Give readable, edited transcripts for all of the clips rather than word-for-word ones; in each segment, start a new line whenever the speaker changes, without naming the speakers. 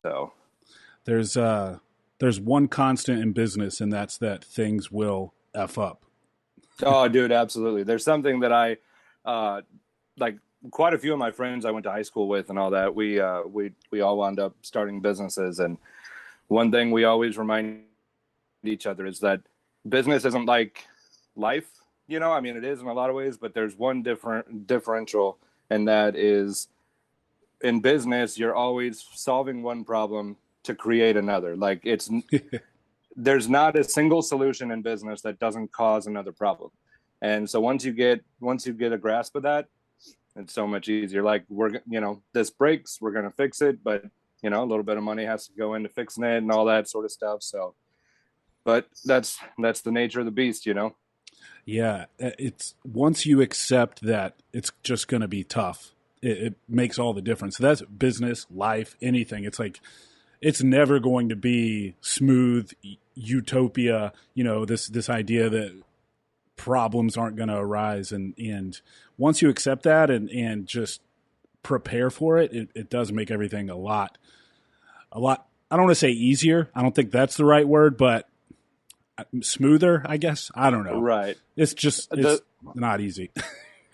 So,
There's one constant in business, and that's that things will F up.
oh, dude, absolutely. There's something that uh, like quite a few of my friends I went to high school with and all that. We all wound up starting businesses, and one thing we always remind each other is that business isn't like life. I mean, it is in a lot of ways, but there's one different differential, and that is in business, you're always solving one problem to create another. Like there's not a single solution in business that doesn't cause another problem. And so once you get a grasp of that, it's so much easier. Like this breaks, we're going to fix it, but a little bit of money has to go into fixing it and all that sort of stuff. So, but that's the nature of the beast.
Yeah, it's once you accept that it's just going to be tough, it makes all the difference. So that's business, life, anything. It's like it's never going to be smooth utopia. This idea that problems aren't going to arise, and once you accept that and just prepare for it, it does make everything a lot. I don't want to say easier. I don't think that's the right word, but smoother, I guess. I don't know.
Right.
It's not easy.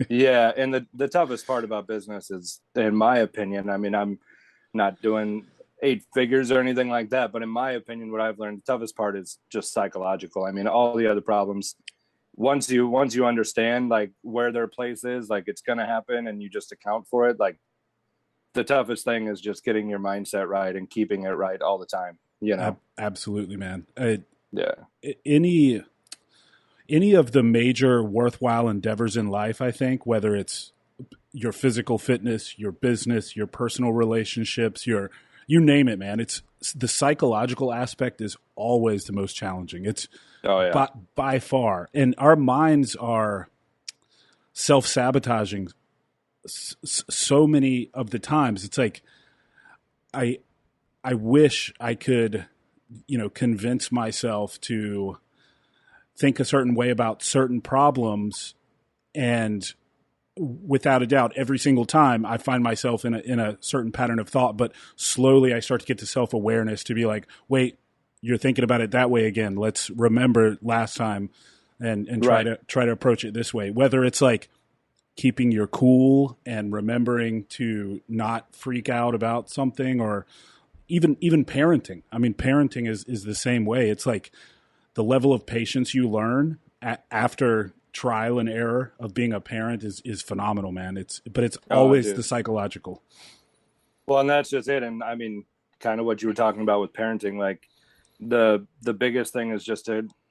Yeah, and the toughest part about business is, in my opinion, I mean, I'm not doing eight figures or anything like that, but in my opinion, what I've learned, the toughest part is just psychological. I mean, all the other problems, once you understand like where their place is, like it's gonna happen, and you just account for it. Like the toughest thing is just getting your mindset right and keeping it right all the time.
Absolutely, man.
Yeah.
Any of the major worthwhile endeavors in life, I think, whether it's your physical fitness, your business, your personal relationships, you name it, man. It's the psychological aspect is always the most challenging. It's
Oh yeah.
by far, and our minds are self-sabotaging so many of the times. It's like I I wish I could, convince myself to think a certain way about certain problems, and without a doubt, every single time I find myself in a certain pattern of thought, but slowly I start to get to self-awareness to be like, wait, you're thinking about it that way again. Let's remember last time and
Right.
try to approach it this way. Whether it's like keeping your cool and remembering to not freak out about something, or even parenting. I mean, parenting is the same way. It's like the level of patience you learn after trial and error of being a parent is phenomenal, man. But it's
Oh,
always the
dude.
psychological.
Well, and that's just it. And I mean, kind of what you were talking about with parenting, like the biggest thing is just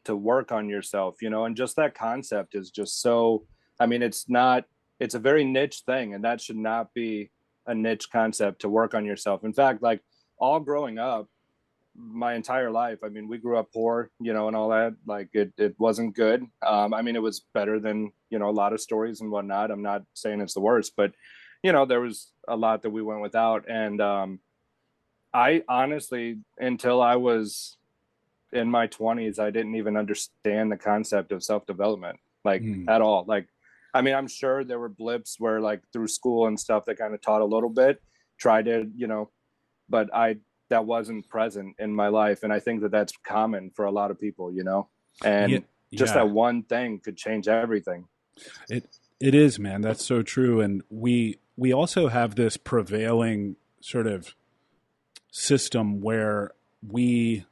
to work on yourself, and just that concept is just so, I mean, it's a very niche thing, and that should not be a niche concept to work on yourself. In fact, like all growing up, my entire life, I mean, we grew up poor, and all that. Like it wasn't good. I mean, it was better than, a lot of stories and whatnot. I'm not saying it's the worst, but there was a lot that we went without. And I honestly, until I was in my 20s, I didn't even understand the concept of self-development, like
Mm.
at all. Like, I mean, I'm sure there were blips where, like, through school and stuff, that kind of taught a little bit, tried to, but that wasn't present in my life. And I think that that's common for a lot of people,
Yeah,
and just
yeah.
that one thing could change everything.
It it is, man. That's so true. And we also have this prevailing sort of system where we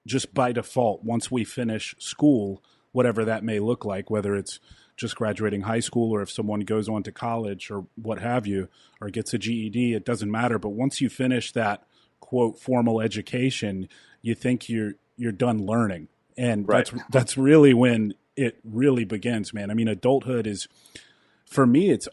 just by default, once we finish school, whatever that may look like, whether it's just graduating high school or if someone goes on to college or what have you, or gets a GED, it doesn't matter. But once you finish that quote formal education, you think you're done learning. And
Right.
that's really when it really begins, man. I mean, adulthood is, for me, it's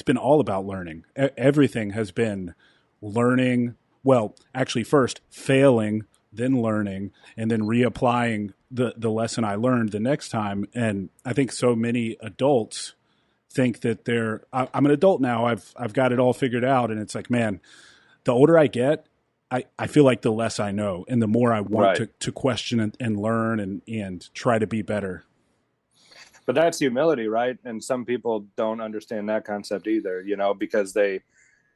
been all about learning. Everything has been learning. Well, actually, first failing, then learning, and then reapplying the lesson I learned the next time. And I think so many adults think that I'm an adult now. I've got it all figured out. And it's like, man, the older I get, I feel like the less I know, and the more I want
Right.
to question and learn and try to be better.
But that's humility, right? And some people don't understand that concept either, because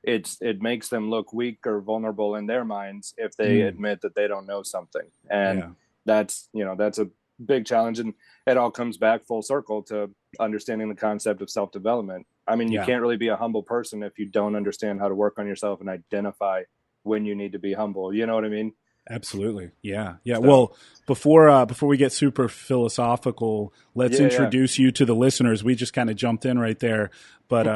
it makes them look weak or vulnerable in their minds if they
Mm,
admit that they don't know something. And
yeah.
that's a big challenge. And it all comes back full circle to understanding the concept of self-development. I mean, you
Yeah.
can't really be a humble person if you don't understand how to work on yourself and identify when you need to be humble. You know what I mean?
Absolutely. Yeah. Yeah.
So
Well, before we get super philosophical, let's
yeah.
introduce you to the listeners. We just kind of jumped in right there, but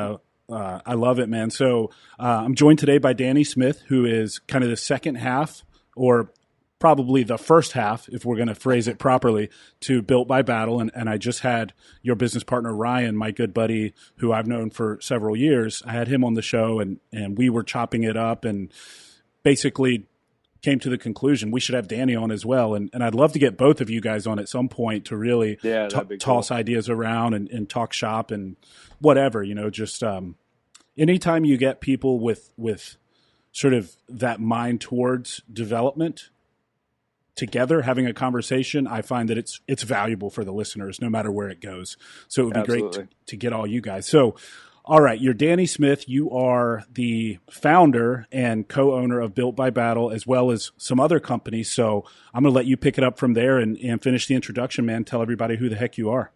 I love it, man. So I'm joined today by Danny Smith, who is kind of the second half, or probably the first half, if we're going to phrase it properly, to Built by Battle. And I just had your business partner, Ryan, my good buddy, who I've known for several years. I had him on the show, and we were chopping it up and basically came to the conclusion we should have Danny on as well. And I'd love to get both of you guys on at some point to really
Yeah, that'd be
toss
cool.
ideas around and talk shop and whatever, just anytime you get people with sort of that mind towards development together having a conversation, I find that it's valuable for the listeners no matter where it goes. So it would be great
Absolutely.
to get all you guys. So all right, you're Danny Smith. You are the founder and co-owner of Built by Battle, as well as some other companies. So I'm going to let you pick it up from there and finish the introduction, man. Tell everybody who the heck you are.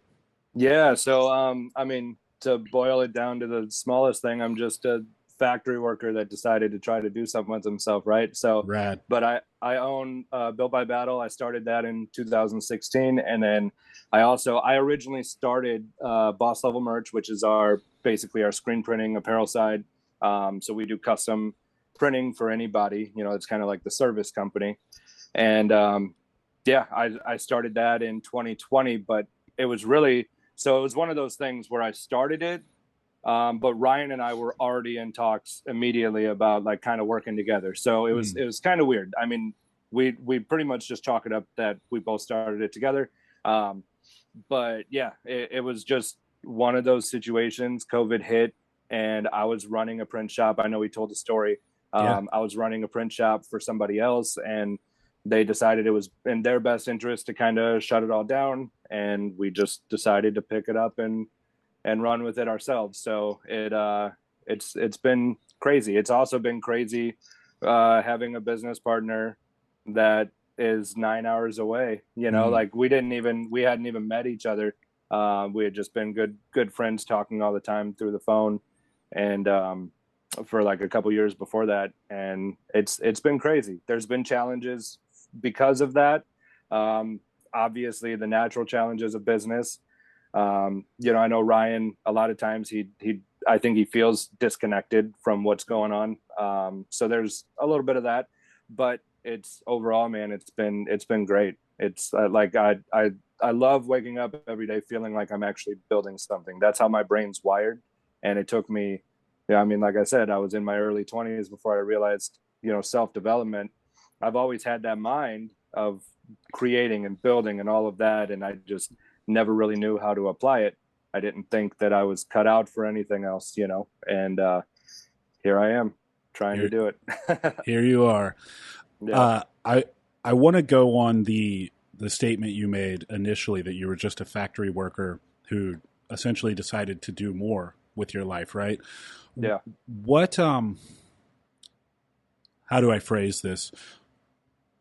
Yeah. So, I mean, to boil it down to the smallest thing, I'm just a factory worker that decided to try to do something with himself. Right. So,
Rad.
but I own Built by Battle. I started that in 2016. And then I originally started Boss Level Merch, which is basically our screen printing apparel side. So we do custom printing for anybody, it's kind of like the service company. And yeah, I started that in 2020, but it was really, so it was one of those things where I started it, but Ryan and I were already in talks immediately about like kind of working together. So
Mm.
it was kind of weird. I mean, we pretty much just chalk it up that we both started it together. Um, but yeah, it was just one of those situations. COVID hit, and I was running a print shop. I know we told the story.
Yeah.
I was running a print shop for somebody else, and they decided it was in their best interest to kind of shut it all down, and we just decided to pick it up and run with it ourselves. So it's been crazy. It's also been crazy having a business partner that is 9 hours away.
Mm.
Like we hadn't even met each other. We had just been good friends, talking all the time through the phone, and for like a couple years before that. And it's been crazy. There's been challenges because of that. Obviously, the natural challenges of business. I know Ryan, a lot of times I think he feels disconnected from what's going on. So there's a little bit of that, but it's overall, man, it's been great. It's like I love waking up every day feeling like I'm actually building something. That's how my brain's wired. And it took me, yeah, I mean, like I said, I was in my early 20s before I realized, self-development. I've always had that mind of creating and building and all of that. And I just never really knew how to apply it. I didn't think that I was cut out for anything else. And here I am trying to
Here,
do it.
here you are.
Yep.
I want to go on the statement you made initially that you were just a factory worker who essentially decided to do more with your life, right?
Yeah.
What how do I phrase this?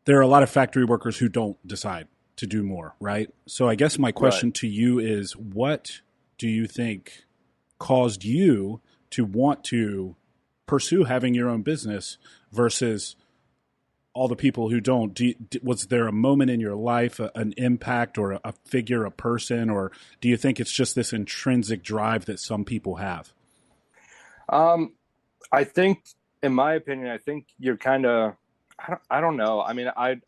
There are a lot of factory workers who don't decide to do more, right? So I guess my
Right.
question to you is what do you think caused you to want to pursue having your own business versus all the people who don't? Was there a moment in your life, an impact or a figure, a person, or do you think it's just this intrinsic drive that some people have?
Um, I think, in my opinion, I think you're kind of, I don't know. I mean, I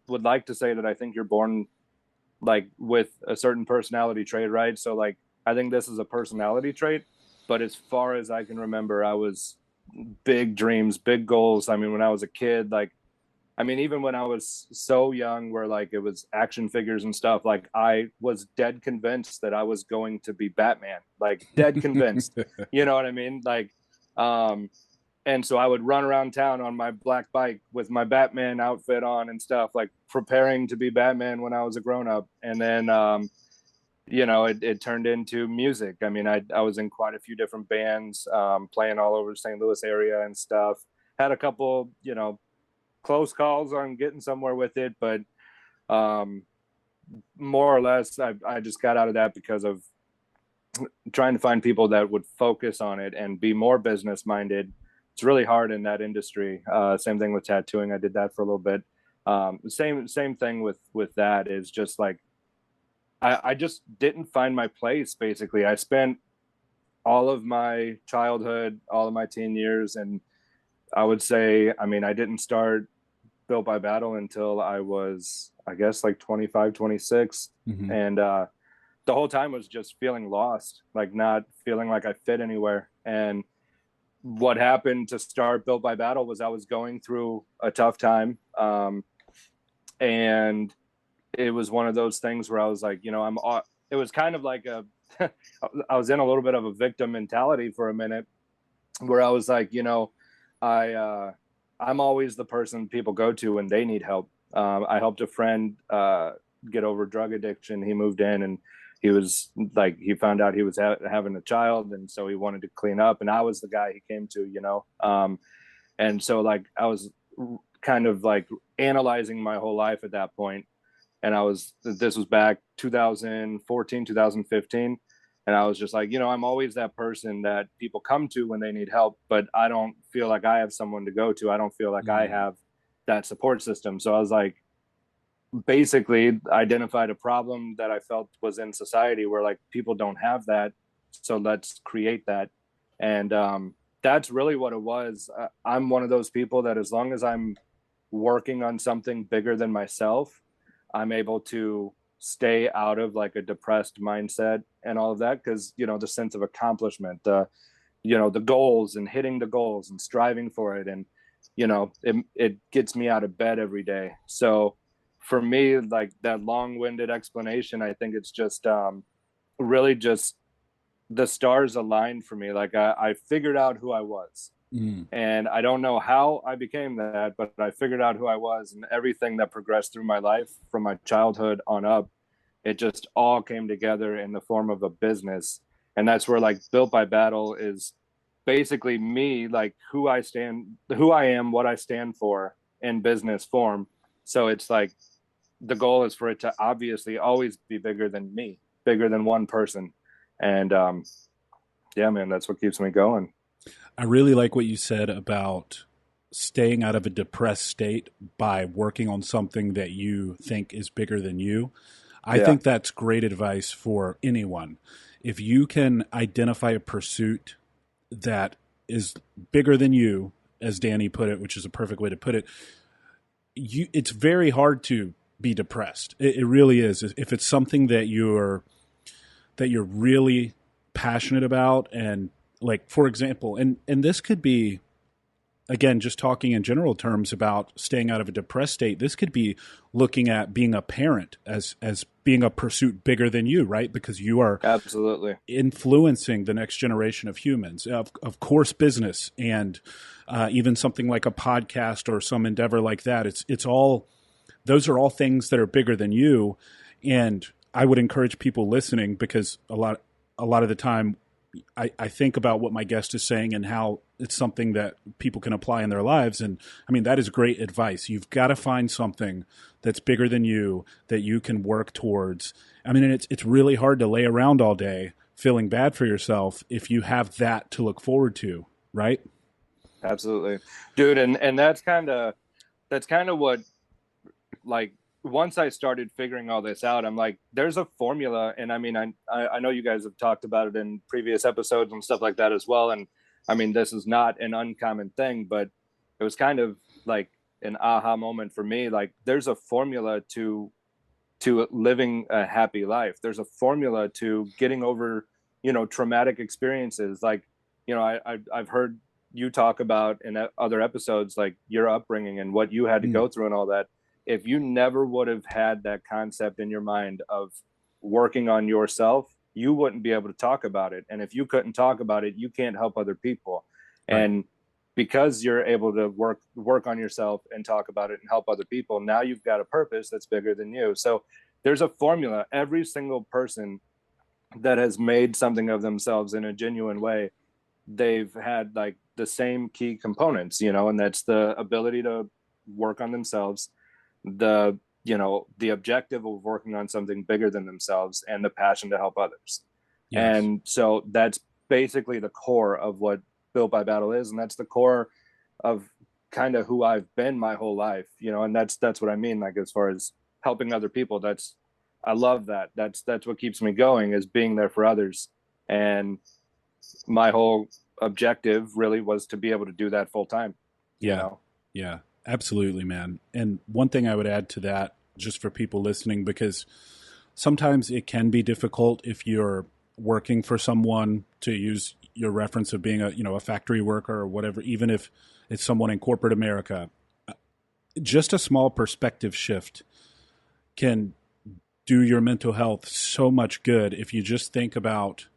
would like to say that I think you're born like with a certain personality trait, right? So like, I think this is a personality trait, but as far as I can remember, I was big dreams, big goals. I mean, when I was a kid, like, I mean, even when I was so young, where like it was action figures and stuff, like I was dead convinced that I was going to be Batman, like dead convinced. You know what I mean? Like, um, and so I would run around town on my black bike with my Batman outfit on and stuff, like preparing to be Batman when I was a grown up. And then it turned into music. I mean, I was in quite a few different bands, playing all over the St. Louis area and stuff. Had a couple, close calls on getting somewhere with it, but um, more or less, I just got out of that because of trying to find people that would focus on it and be more business minded. It's really hard in that industry. Same thing with tattooing. I did that for a little bit. Same thing with that is just like I just didn't find my place. Basically, I spent all of my childhood, all of my teen years, and I would say, I mean, I didn't start Built by Battle until I was, I guess, like 25, 26.
Mm-hmm.
And the whole time was just feeling lost, like not feeling like I fit anywhere. And what happened to start Built by Battle was I was going through a tough time. And it was one of those things where I was like, it was kind of like I was in a little bit of a victim mentality for a minute where I was like, I'm always the person people go to when they need help. I helped a friend get over drug addiction. He moved in and he was like, he found out he was having a child, and so he wanted to clean up, and I was the guy he came to. And so like I was kind of like analyzing my whole life at that point, and this was back 2014, 2015. And I was just like, I'm always that person that people come to when they need help, but I don't feel like I have someone to go to. I don't feel like I have that support system. So I was like, basically identified a problem that I felt was in society where like people don't have that. So let's create that. And that's really what it was. I'm one of those people that as long as I'm working on something bigger than myself, I'm able to stay out of like a depressed mindset and all of that. Cause the sense of accomplishment, the goals and hitting the goals and striving for it. And, it gets me out of bed every day. So for me, like that long-winded explanation, I think it's just really just the stars aligned for me. Like I figured out who I was. And I don't know how I became that, but I figured out who I was, and everything that progressed through my life from my childhood on up, it just all came together in the form of a business. And that's where like Built by Battle is basically me, like who I am, what I stand for in business form. So it's like the goal is for it to obviously always be bigger than me, bigger than one person. And yeah, man, that's what keeps me going.
I really like what you said about staying out of a depressed state by working on something that you think is bigger than you. I
Yeah,
think that's great advice for anyone. If you can identify a pursuit that is bigger than you, as Danny put it, which is a perfect way to put it, it's very hard to be depressed. It really is. If it's something that you're really passionate about, and like, for example, and this could be, again, just talking in general terms about staying out of a depressed state, this could be looking at being a parent as being a pursuit bigger than you, right? Because you are
absolutely.
influencing the next generation of humans. Of course, business and even something like a podcast or some endeavor like that. It's all, those are all things that are bigger than you. And I would encourage people listening, because a lot of the time I think about what my guest is saying and how it's something that people can apply in their lives. And I mean, that is great advice. You've got to find something that's bigger than you that you can work towards. I mean, it's really hard to lay around all day feeling bad for yourself if you have that to look forward to, right?
Absolutely, dude. And that's kind of what, like, once I started figuring all this out, I'm like, there's a formula. And I mean, I know you guys have talked about it in previous episodes and stuff like that as well. And I mean, this is not an uncommon thing, but it was kind of like an aha moment for me. Like, there's a formula to living a happy life. There's a formula to getting over, traumatic experiences. Like, I've heard you talk about in other episodes, like your upbringing and what you had to go through and all that. If you never would have had that concept in your mind of working on yourself, you wouldn't be able to talk about it. And if you couldn't talk about it, you can't help other people.
Right.
And because you're able to work on yourself and talk about it and help other people, now you've got a purpose that's bigger than you. So there's a formula. Every single person that has made something of themselves in a genuine way, they've had like the same key components, and that's the ability to work on themselves, the the objective of working on something bigger than themselves, and the passion to help others.
Yes.
And so that's basically the core of what Built by Battle is, and that's the core of kind of who I've been my whole life, and that's what I mean, like as far as helping other people. That's I love that. That's what keeps me going, is being there for others. And my whole objective really was to be able to do that full time, you
Yeah.
know.
Yeah. Absolutely, man. And one thing I would add to that, just for people listening, because sometimes it can be difficult if you're working for someone, to use your reference of being a factory worker or whatever, even if it's someone in corporate America. Just a small perspective shift can do your mental health so much good if you just think about,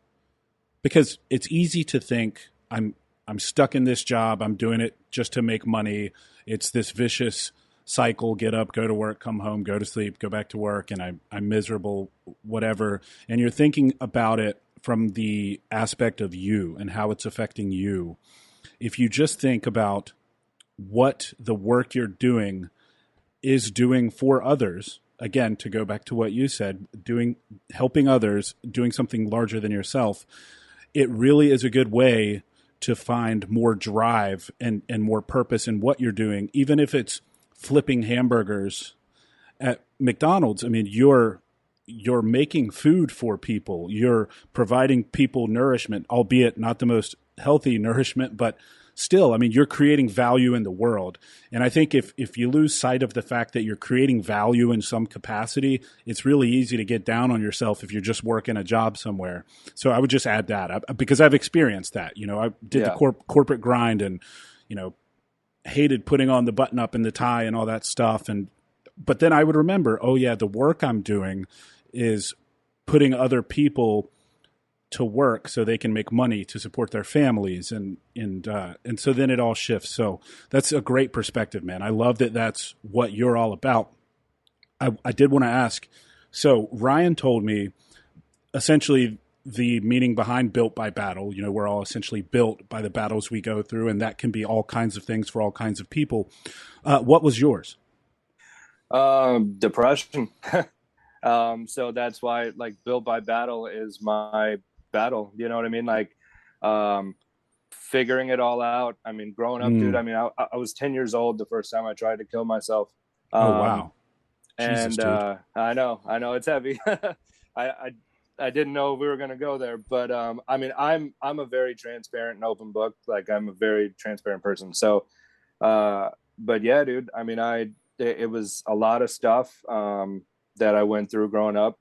because it's easy to think I'm stuck in this job, I'm doing it just to make money. It's this vicious cycle: get up, go to work, come home, go to sleep, go back to work, and I'm miserable, whatever. And you're thinking about it from the aspect of you and how it's affecting you. If you just think about what the work you're doing is doing for others, again, to go back to what you said, helping others, doing something larger than yourself, it really is a good way to find more drive and more purpose in what you're doing, even if it's flipping hamburgers at McDonald's. I mean, you're making food for people. You're providing people nourishment, albeit not the most healthy nourishment, but still, I mean, you're creating value in the world. And I think if you lose sight of the fact that you're creating value in some capacity, it's really easy to get down on yourself if you're just working a job somewhere. So I would just add that, because I've experienced that. I did the
Yeah.
corporate grind, and, you know, hated putting on the button up and the tie and all that stuff. But then I would remember, oh yeah, the work I'm doing is putting other people to work so they can make money to support their families, and so then it all shifts. So that's a great perspective, man. I love that that's what you're all about. I did want to ask, so Ryan told me essentially the meaning behind Built by Battle. We're all essentially built by the battles we go through, and that can be all kinds of things for all kinds of people. What was yours?
Depression. So that's why, like, Built by Battle is my battle. You know what I mean? Like, um, figuring it all out. I mean, growing up, dude.
Mm.
I mean, I was 10 years old the first time I tried to kill myself.
Oh,
Um,
wow. Jesus,
and
dude.
I know it's heavy. I I didn't know we were gonna go there, but I mean, I'm a very transparent and open book. Like, I'm a very transparent person. So, uh, but yeah, dude. I mean, it was a lot of stuff that I went through growing up,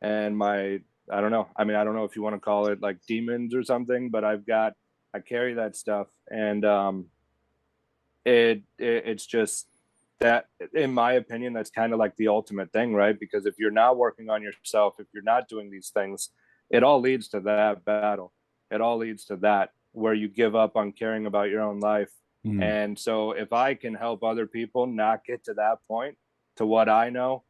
and I don't know. I mean, I don't know if you want to call it like demons or something, but I carry that stuff, and it's just that, in my opinion, that's kind of like the ultimate thing, right? Because if you're not working on yourself, if you're not doing these things, it all leads to that battle. It all leads to that, where you give up on caring about your own life.
Mm.
And so if I can help other people not get to that point, to what I know,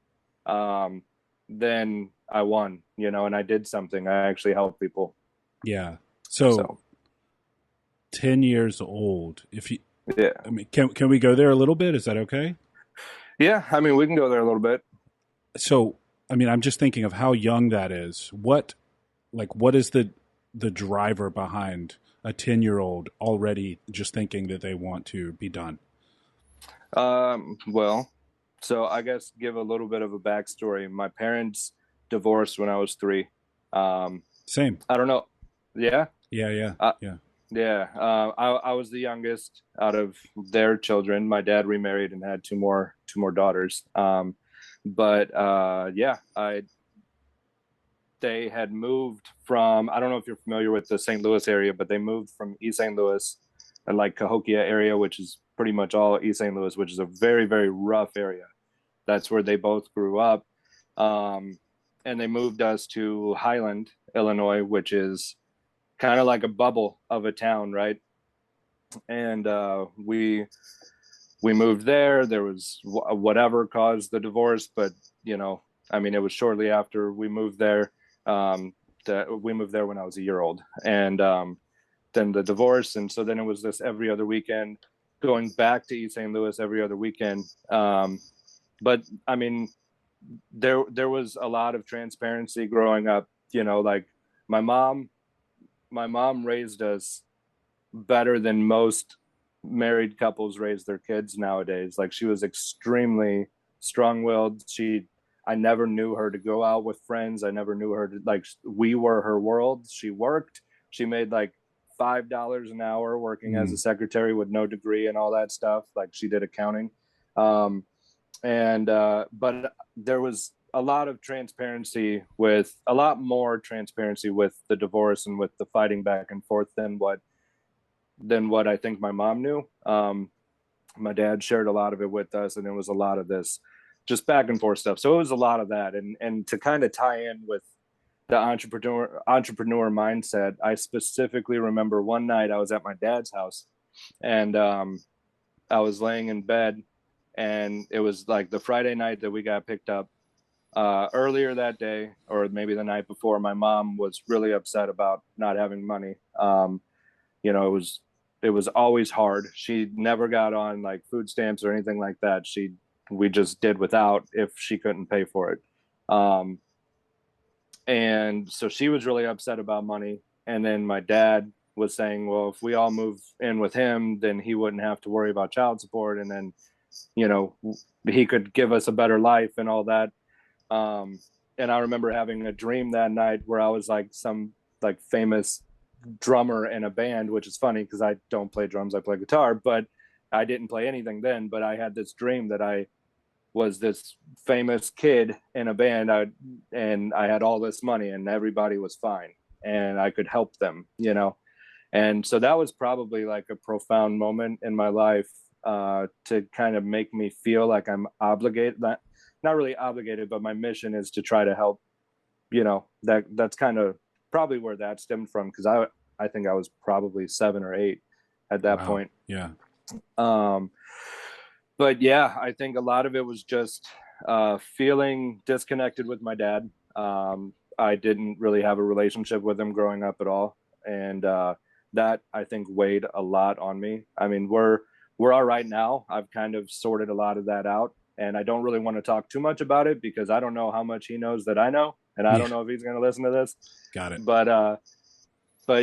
um then I won, and I did something. I actually helped people.
Yeah. So
So
10 years old. If you,
yeah.
I mean, can we go there a little bit? Is that okay?
Yeah, I mean, we can go there a little bit.
So, I mean, I'm just thinking of how young that is. What is the driver behind a 10-year-old already just thinking that they want to be done?
Well, so I guess give a little bit of a backstory. My parents divorced when I was 3. Um,
Same.
I don't know. Yeah.
Yeah, yeah,
Uh,
yeah.
yeah. I was the youngest out of their children. My dad remarried and had two more daughters. But yeah, they had moved from, I don't know if you're familiar with the St. Louis area, but they moved from East St. Louis and like Cahokia area, which is pretty much all East St. Louis, which is a very, very rough area. That's where they both grew up. Um, and they moved us to Highland, Illinois, which is kind of like a bubble of a town, right? And we moved there. There was whatever caused the divorce, but I mean, it was shortly after we moved there. Um, we moved there when I was a year old, and then the divorce, and so then it was this every other weekend, going back to East St. Louis every other weekend. But I mean, there was a lot of transparency growing up. Like my mom, my mom raised us better than most married couples raise their kids nowadays. Like she was extremely strong-willed. I never knew her to go out with friends. I never knew her to, like, we were her world. She worked. She made like $5 an hour working as a secretary with no degree and all that stuff. Like she did accounting. And but there was a lot of transparency, with a lot more transparency with the divorce and with the fighting back and forth than what I think my mom knew. My dad shared a lot of it with us, and it was a lot of this just back and forth stuff. So it was a lot of that. And to kind of tie in with the entrepreneur mindset, I specifically remember one night I was at my dad's house, and I was laying in bed, and it was like the Friday night that we got picked up. Earlier that day, or maybe the night before, my mom was really upset about not having money. It was always hard. She never got on like food stamps or anything like that. We just did without if she couldn't pay for it. And so she was really upset about money. And then my dad was saying, well, if we all move in with him, then he wouldn't have to worry about child support. And then, he could give us a better life and all that. And I remember having a dream that night where I was like some like famous drummer in a band, which is funny because I don't play drums, I play guitar, but I didn't play anything then. But I had this dream that I was this famous kid in a band, and I had all this money and everybody was fine and I could help them, And so that was probably like a profound moment in my life, to kind of make me feel like I'm obligated, not really obligated, but my mission is to try to help, that's kind of probably where that stemmed from. Cause I think I was probably 7 or 8 at that point.
Yeah.
But yeah, I think a lot of it was just, feeling disconnected with my dad. I didn't really have a relationship with him growing up at all. And, that I think weighed a lot on me. I mean, we're all right now. I've kind of sorted a lot of that out, and I don't really want to talk too much about it because I don't know how much he knows that I know, and I don't know if he's going to listen to this.
Got it.
But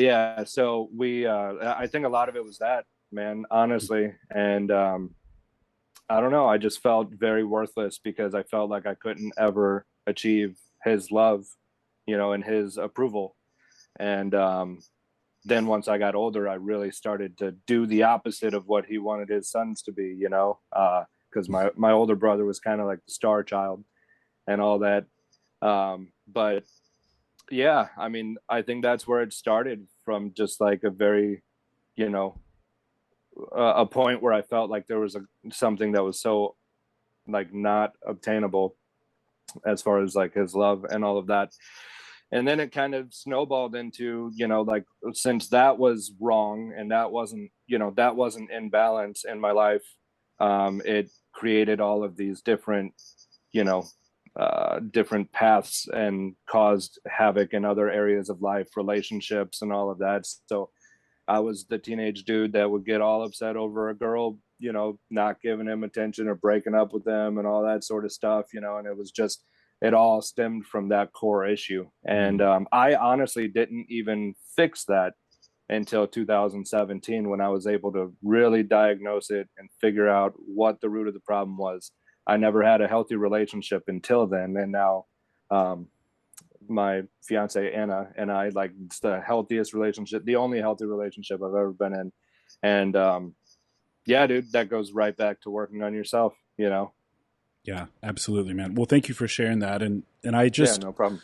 yeah, so I think a lot of it was that, man, honestly. And, I don't know. I just felt very worthless because I felt like I couldn't ever achieve his love, and his approval. And, then once I got older, I really started to do the opposite of what he wanted his sons to be, because my older brother was kind of like the star child and all that. But yeah, I mean, I think that's where it started, from just like a very, a point where I felt like there was something that was so like not obtainable as far as like his love and all of that. And then it kind of snowballed into, like, since that was wrong and that wasn't in balance in my life, it created all of these different, different paths and caused havoc in other areas of life, relationships and all of that. So I was the teenage dude that would get all upset over a girl, not giving him attention or breaking up with them and all that sort of stuff, and it was just, it all stemmed from that core issue. And I honestly didn't even fix that until 2017, when I was able to really diagnose it and figure out what the root of the problem was. I never had a healthy relationship until then. And now my fiance, Anna, and I, like, it's the healthiest relationship, the only healthy relationship I've ever been in. And yeah, dude, that goes right back to working on yourself,
Yeah, absolutely, man. Well, thank you for sharing that. And I just,
yeah, no problem.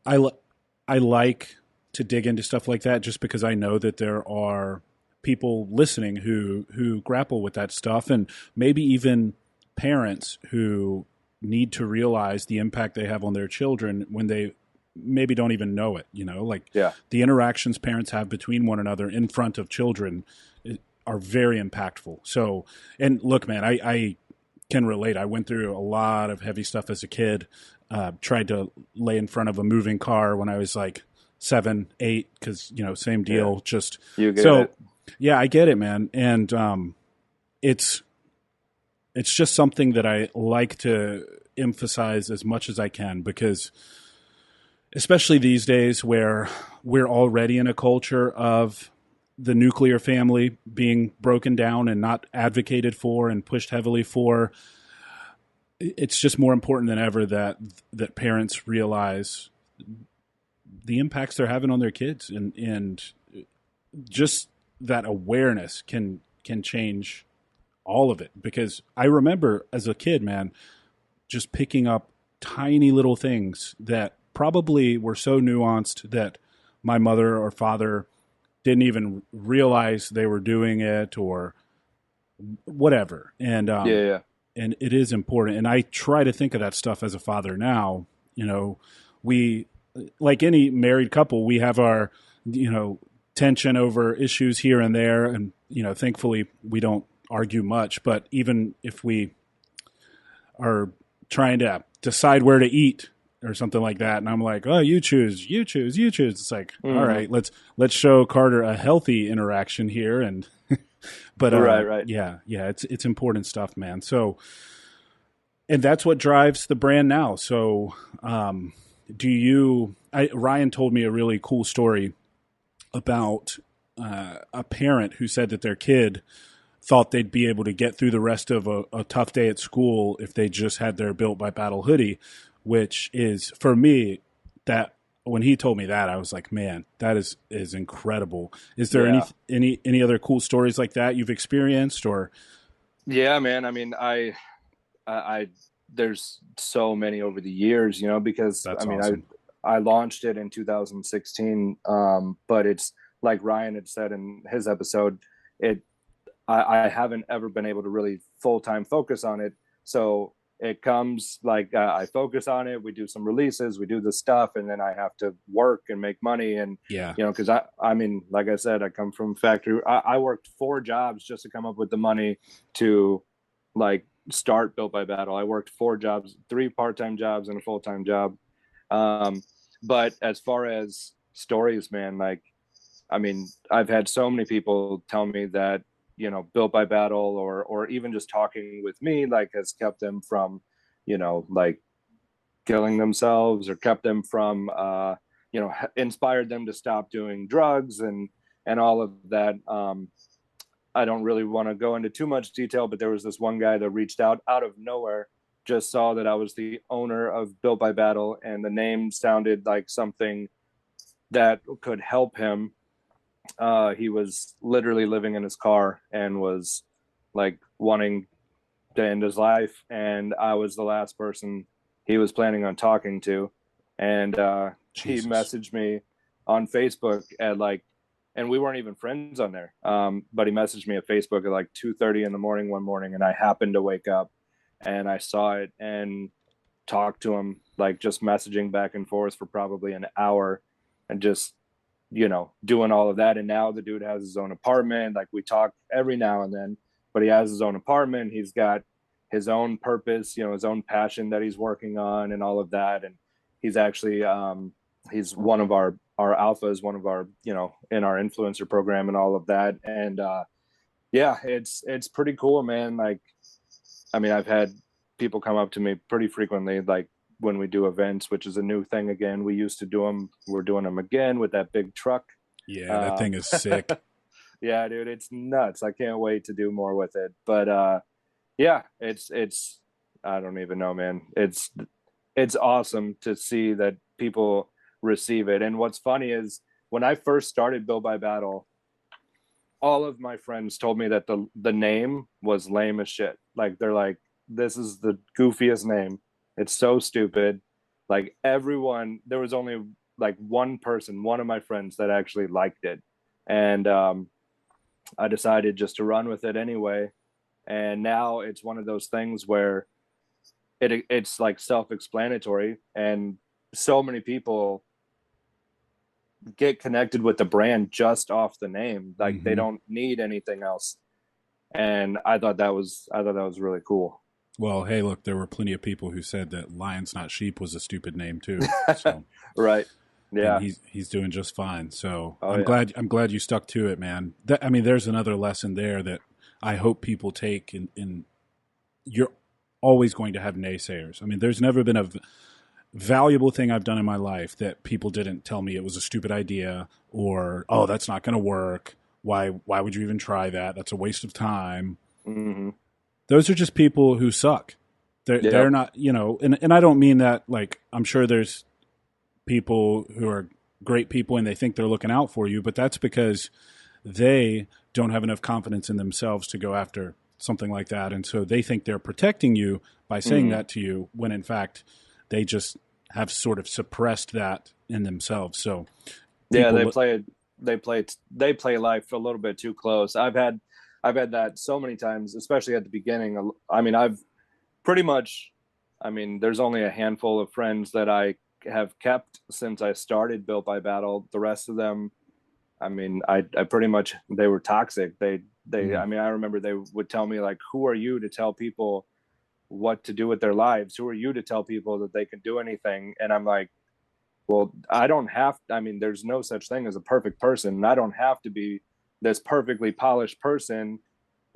I like to dig into stuff like that just because I know that there are people listening who grapple with that stuff, and maybe even parents who need to realize the impact they have on their children when they maybe don't even know it, the interactions parents have between one another in front of children are very impactful. So, and look, man, I can relate. I went through a lot of heavy stuff as a kid. Tried to lay in front of a moving car when I was like 7, 8, because same deal.
Yeah.
Just
You get
so
it.
yeah, I get it, man, and it's just something that I like to emphasize as much as I can, because especially these days where we're already in a culture of the nuclear family being broken down and not advocated for and pushed heavily for, it's just more important than ever that parents realize the impacts they're having on their kids, and just that awareness can change all of it. Because I remember as a kid, man, just picking up tiny little things that probably were so nuanced that my mother or father didn't even realize they were doing it or whatever.
Yeah.
And it is important. And I try to think of that stuff as a father now. We, like any married couple, we have our, tension over issues here and there. And, thankfully we don't argue much, but even if we are trying to decide where to eat or something like that, and I'm like, oh, you choose. It's like, all right, let's show Carter a healthy interaction here. And, but,
Right.
yeah, it's important stuff, man. So, and that's what drives the brand now. So, Ryan told me a really cool story about a parent who said that their kid thought they'd be able to get through the rest of a tough day at school if they just had their Built by Battle hoodie, which is, for me, that when he told me that, I was like, man, that is incredible. Is there any other cool stories like that you've experienced? Or
Yeah, man. I mean, I there's so many over the years, because
that's
I mean,
awesome.
I launched it in 2016, but it's like Ryan had said in his episode, I haven't ever been able to really full-time focus on it. So it comes like I focus on it. We do some releases, we do the stuff, and then I have to work and make money. And,
Yeah.
because I mean, like I said, I come from factory. I worked 4 jobs just to come up with the money to like start Built by Battle. I worked 4 jobs, 3 part-time jobs and a full-time job. Um, but as far as stories, man, like, I mean, I've had so many people tell me that, Built by Battle or even just talking with me, like, has kept them from, like killing themselves, or kept them from, inspired them to stop doing drugs and all of that. I don't really want to go into too much detail, but there was this one guy that reached out of nowhere, just saw that I was the owner of Built by Battle, and the name sounded like something that could help him. He was literally living in his car and was like wanting to end his life, and I was the last person he was planning on talking to. And he
Jesus.
messaged me on Facebook at like, and we weren't even friends on there, but he messaged me at Facebook at like 2:30 in the morning one morning, and I happened to wake up and I saw it and talked to him, like just messaging back and forth for probably an hour, and just doing all of that. And now the dude has his own apartment. Like, we talk every now and then, but he has his own apartment. He's got his own purpose, his own passion that he's working on and all of that. And he's actually, he's one of our alphas, one of our, in our influencer program and all of that. And, yeah, it's pretty cool, man. Like, I mean, I've had people come up to me pretty frequently, like, when we do events, which is a new thing again. We used to do them. We're doing them again with that big truck.
Yeah, that thing is sick.
Yeah, dude, it's nuts. I can't wait to do more with it. But yeah, it's I don't even know, man. It's awesome to see that people receive it. And what's funny is when I first started Built by Battle, all of my friends told me that the name was lame as shit. Like, they're like, this is the goofiest name. It's so stupid. Like, everyone, there was only like one person, one of my friends, that actually liked it. And I decided just to run with it anyway. And now it's one of those things where it's like self-explanatory, and so many people get connected with the brand just off the name. Like, they don't need anything else. And I thought that was really cool.
Well, hey, look, there were plenty of people who said that Lions Not Sheep was a stupid name too. So
Right.
and
Yeah.
he's doing just fine. So
Oh yeah.
I'm glad you stuck to it, man. I mean, there's another lesson there that I hope people take. In you're always going to have naysayers. I mean, there's never been a valuable thing I've done in my life that people didn't tell me it was a stupid idea, or oh, that's not going to work. Why would you even try that? That's a waste of time.
Hmm.
Those are just people who suck. They're
Yep.
not, and I don't mean that like I'm sure there's people who are great people and they think they're looking out for you, but that's because they don't have enough confidence in themselves to go after something like that. And so they think they're protecting you by saying
Hmm.
that to you when in fact they just have sort of suppressed that in themselves. So
Yeah,
people,
they play life a little bit too close. I've had that so many times, especially at the beginning. I mean, I've pretty much, I mean, there's only a handful of friends that I have kept since I started Built by Battle. The rest of them, I mean, I pretty much, they were toxic. I mean, I remember they would tell me like, who are you to tell people what to do with their lives? Who are you to tell people that they can do anything? And I'm like, well, I don't have, I mean, there's no such thing as a perfect person. And I don't have to be this perfectly polished person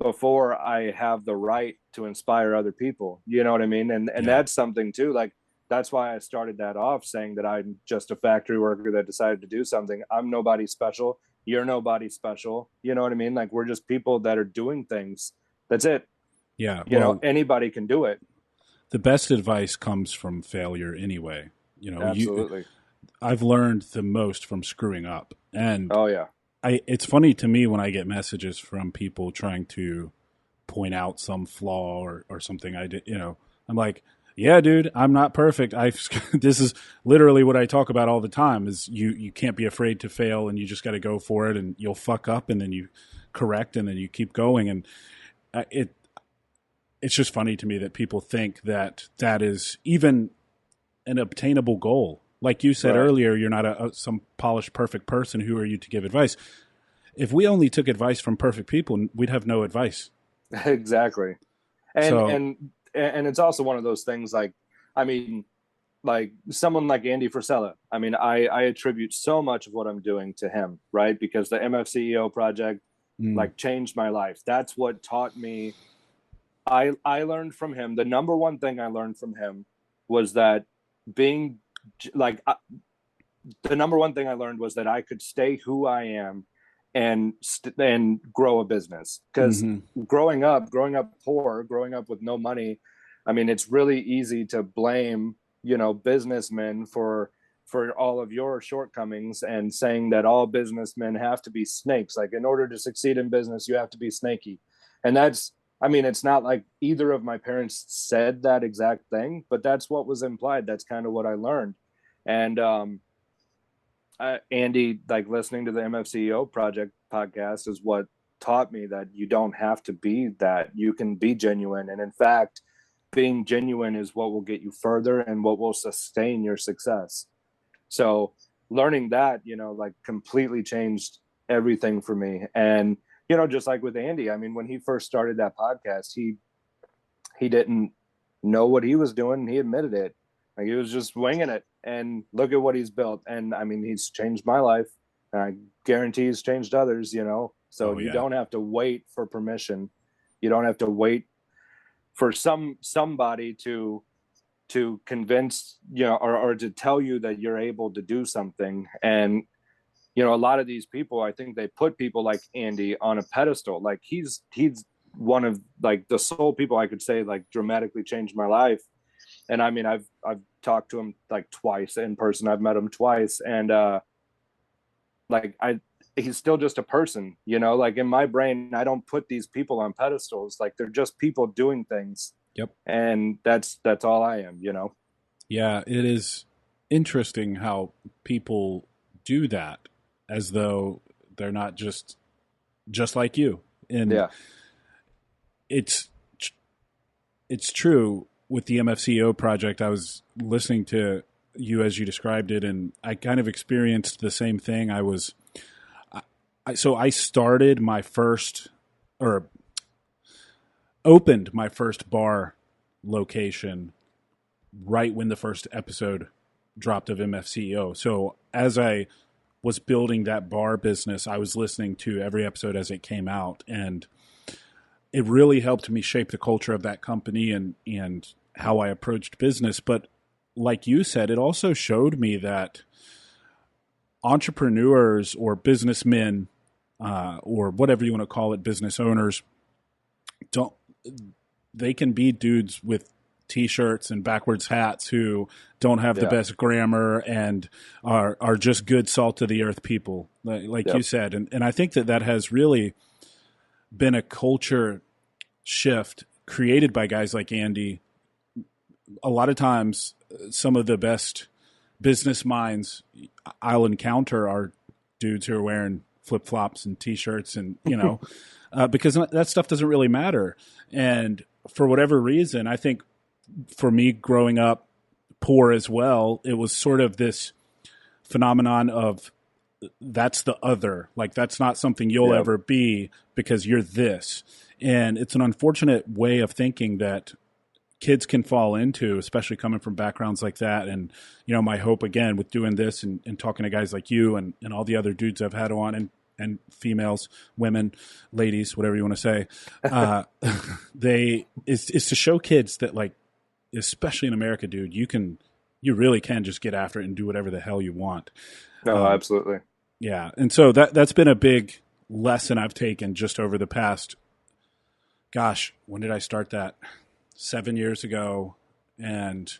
before I have the right to inspire other people. You know what I mean? And
yeah,
that's something too. Like that's why I started that off saying that I'm just a factory worker that decided to do something. I'm nobody special. You're nobody special. You know what I mean? Like we're just people that are doing things. That's it.
yeah.
You know,
Well,
anybody can do it.
the best advice comes from failure anyway. You know,
Absolutely.
I've learned the most from screwing up. And
Oh yeah.
it's funny to me when I get messages from people trying to point out some flaw or something I did, I'm like, yeah, dude, I'm not perfect. This is literally what I talk about all the time is you can't be afraid to fail and you just got to go for it and you'll fuck up and then you correct and then you keep going. And it's just funny to me that people think that that is even an obtainable goal. Like you said
Right.
earlier, you're not some polished, perfect person. Who are you to give advice? If we only took advice from perfect people, we'd have no advice.
Exactly. And
So,
and and it's also one of those things like, I mean, like someone like Andy Frisella. I mean, I attribute so much of what I'm doing to him, right? Because the MFCEO project
mm,
like changed my life. That's what taught me. I learned from him. The number one thing I learned from him was that being like the number one thing I learned was that I could stay who I am and grow a business. Because
hmm
growing up poor, growing up with no money, I mean, it's really easy to blame businessmen for all of your shortcomings and saying that all businessmen have to be snakes. Like in order to succeed in business, you have to be snaky, and that's. I mean, it's not like either of my parents said that exact thing, but that's what was implied. That's kind of what I learned, and Andy, like listening to the MFCEO project podcast is what taught me that you don't have to be that. You can be genuine. And in fact, being genuine is what will get you further and what will sustain your success. So learning that, like completely changed everything for me. And, just like with Andy, I mean, when he first started that podcast, he didn't know what he was doing. He admitted it. Like he was just winging it. And look at what he's built. And I mean, he's changed my life. And I guarantee he's changed others. So
oh
you
yeah,
don't have to wait for permission. You don't have to wait for somebody to convince, or to tell you that you're able to do something. And a lot of these people, I think they put people like Andy on a pedestal. Like he's one of like the sole people I could say like dramatically changed my life. And I mean, I've talked to him like twice in person. I've met him twice, and like he's still just a person. Like in my brain, I don't put these people on pedestals. Like they're just people doing things,
yep,
and that's all I am.
yeah. It is interesting how people do that as though they're not just like you, and
Yeah.
it's it's true with the MFCEO project. I was listening to you as you described it, and I kind of experienced the same thing. So I started my first or opened my first bar location right when the first episode dropped of MFCEO. So as I was building that bar business, I was listening to every episode as it came out, and it really helped me shape the culture of that company and how I approached business. But like you said, it also showed me that entrepreneurs or businessmen, or whatever you want to call it, business owners, don't they can be dudes with t-shirts and backwards hats who don't have the
Yeah.
best grammar and are just good salt of the earth people, like you
Yep.
said. And I think that has really been a culture shift created by guys like Andy. A lot of times, some of the best business minds I'll encounter are dudes who are wearing flip flops and t-shirts, and because that stuff doesn't really matter. And for whatever reason, I think for me growing up poor as well, it was sort of this phenomenon of that's the other, like that's not something you'll
Yep.
ever be because you're this. And it's an unfortunate way of thinking that kids can fall into, especially coming from backgrounds like that. And, my hope again with doing this and talking to guys like you and all the other dudes I've had on, and females, women, ladies, whatever you want to say, is to show kids that, like, especially in America, dude, you really can just get after it and do whatever the hell you want.
No, absolutely.
Yeah. And so that's been a big lesson I've taken just over the past, gosh, when did I start that? 7 years ago, and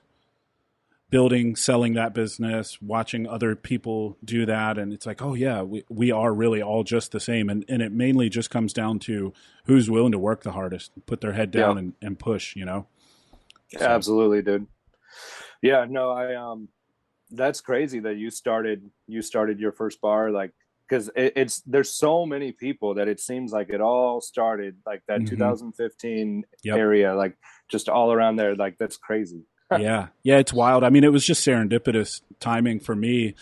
selling that business, watching other people do that. And it's like, oh yeah, we are really all just the same. And it mainly just comes down to who's willing to work the hardest, put their head down
Yep.
and push,
Yeah,
So,
absolutely, dude. Yeah, no, that's crazy that you started your first bar, like, because it's there's so many people that it seems like it all started like that
hmm
2015
yep.
area, like just all around there. Like that's crazy.
Yeah. Yeah. It's wild. I mean, it was just serendipitous timing for me.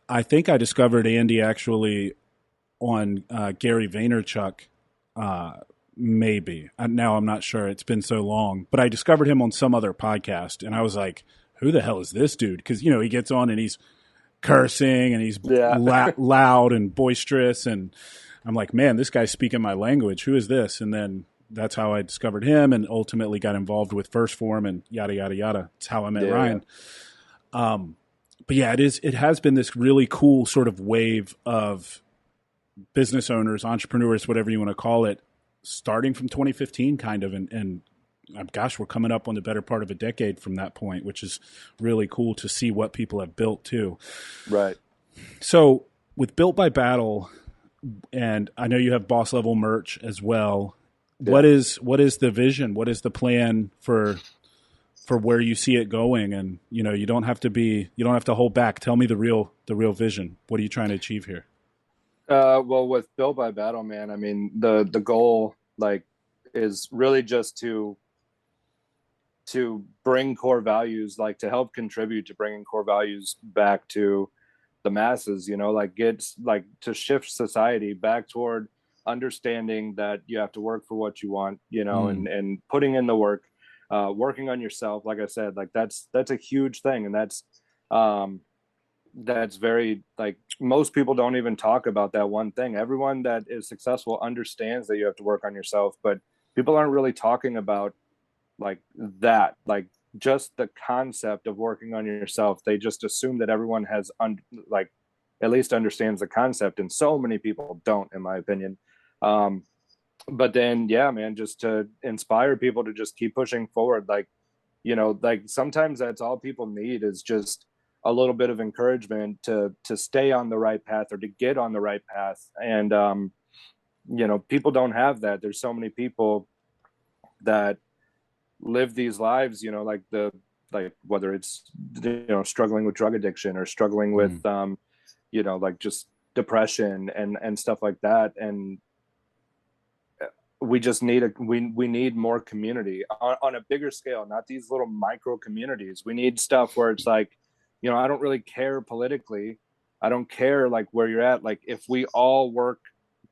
I think I discovered Andy actually on Gary Vaynerchuk. Maybe now I'm not sure. It's been so long, but I discovered him on some other podcast, and I was like, "Who the hell is this dude?" Because he gets on and he's cursing and he's
Yeah.
loud and boisterous, and I'm like, "Man, this guy's speaking my language. Who is this?" And then that's how I discovered him, and ultimately got involved with First Phorm and yada yada yada. It's how I met
Yeah.
Ryan. But yeah, it has been this really cool sort of wave of business owners, entrepreneurs, whatever you want to call it, starting from 2015 kind of. And gosh, we're coming up on the better part of a decade from that point, which is really cool to see what people have built too.
Right.
So with Built by Battle, and I know you have boss level merch as well.
Yeah.
What is the vision? What is the plan for where you see it going? And you don't have to hold back. Tell me the real vision. What are you trying to achieve here?
Well, with Built by Battle, man, I mean the goal, like, is really just to bring core values, like to help contribute to bringing core values back to the masses, like like to shift society back toward understanding that you have to work for what you want,
Mm,
and putting in the work, working on yourself. Like I said, like that's a huge thing. And um that's very, like, most people don't even talk about that one thing. Everyone that is successful understands that you have to work on yourself, but people aren't really talking about, like, that, like, just the concept of working on yourself. They just assume that everyone has like at least understands the concept, and so many people don't, in my opinion. um but then, yeah, man, just to inspire people to just keep pushing forward, like, like sometimes that's all people need, is just a little bit of encouragement to stay on the right path, or to get on the right path. And people don't have that. There's so many people that live these lives, like whether it's struggling with drug addiction, or struggling with
mm,
like just depression and stuff like that. And we just need we need more community on a bigger scale, not these little micro communities. We need stuff where it's like, I don't really care politically, I don't care like where you're at, like if we all work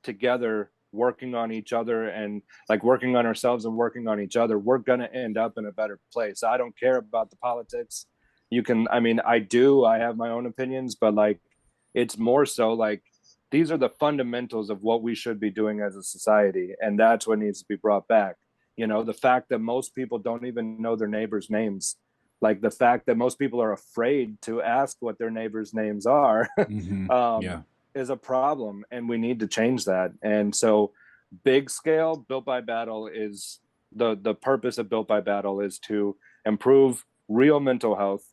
together, working on each other, and like working on ourselves and working on each other, we're gonna end up in a better place. I don't care about the politics. you can, I mean, I have my own opinions, but like, it's more so like, these are the fundamentals of what we should be doing as a society. And that's what needs to be brought back. You know, the fact that most people don't even know their neighbors' names, like the fact that most people are afraid to ask what their neighbors' names are,
Hmm.
um,
Yeah.
is a problem. And we need to change that. And so, big scale, Built by Battle is the purpose of Built by Battle is to improve real mental health,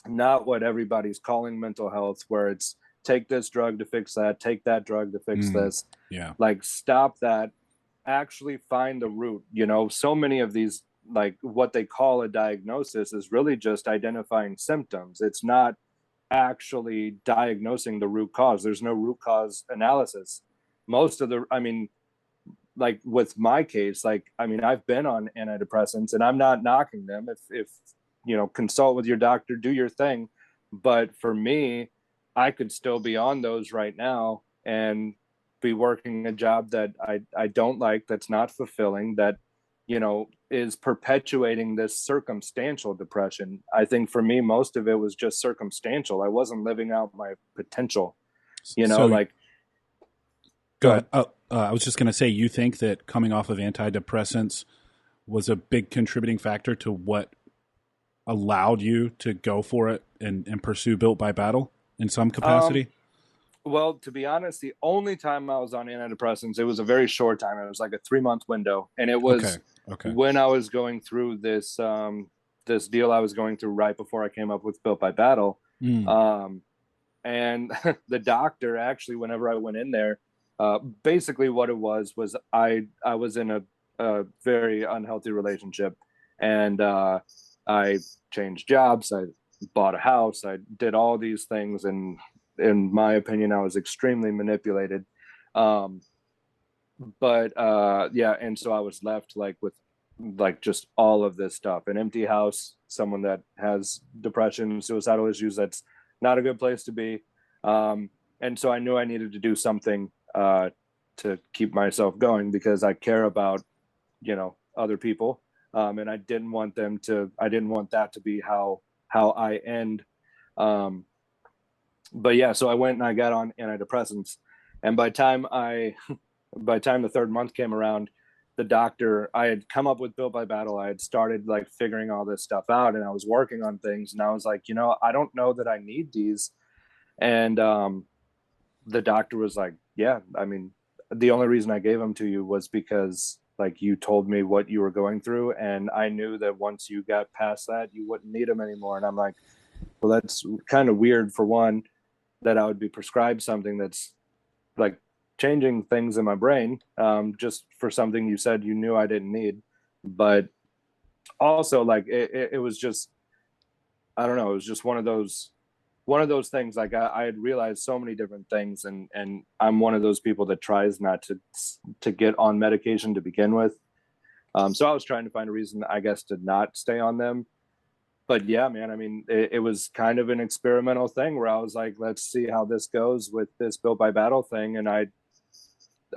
not what everybody's calling mental health, where it's take this drug to fix that, take that drug to fix
Mm.
this.
Yeah.
Like, stop that. Actually find the root. You know, so many of these, like what they call a diagnosis, is really just identifying symptoms. It's not actually diagnosing the root cause. There's no root cause analysis. Most of the, I mean, like with my case, like, I mean, I've been on antidepressants and I'm not knocking them. If, you know, consult with your doctor, do your thing. But for me, I could still be on those right now and be working a job that I don't like, that's not fulfilling, that, you know, is perpetuating this circumstantial depression. I think for me, most of it was just circumstantial. I wasn't living out my potential, you know,
So
like,
go
go
ahead.
ahead.
I was just going to say, you think that coming off of antidepressants was a big contributing factor to what allowed you to go for it and pursue Built by Battle in some
Um,
capacity?
Well, to be honest, the only time I was on antidepressants, it was a very short time. It was like a 3 month window, and it
Okay.
was
Okay.
when I was going through this deal I was going through right before I came up with Built by Battle.
Mm.
Um, and the doctor actually, whenever I went in there, basically what it was I was in a very unhealthy relationship, and I changed jobs, I bought a house, I did all these things, and in my opinion, I was extremely manipulated. Um, but yeah, and so I was left like with like just all of this stuff, an empty house, someone that has depression, suicidal issues. That's not a good place to be. And so I knew I needed to do something to keep myself going, because I care about, you know, other people. And I didn't want that to be how I end. Um, but yeah, so I went and I got on antidepressants, and by the time the third month came around, the doctor, I had come up with Built by Battle. I had started like figuring all this stuff out, and I was working on things, and I was like, you know, I don't know that I need these. And the doctor was like, yeah, I mean, the only reason I gave them to you was because like you told me what you were going through, and I knew that once you got past that, you wouldn't need them anymore. And I'm like, well, that's kind of weird, for one, that I would be prescribed something that's like changing things in my brain, just for something you said you knew I didn't need. But also, like, it was just, I don't know, it was just one of those things. Like, I had realized so many different things, and I'm one of those people that tries not to get on medication to begin with. So I was trying to find a reason, I guess, to not stay on them. But yeah, man, I mean, it was kind of an experimental thing where I was like, let's see how this goes with this Built by Battle thing. And I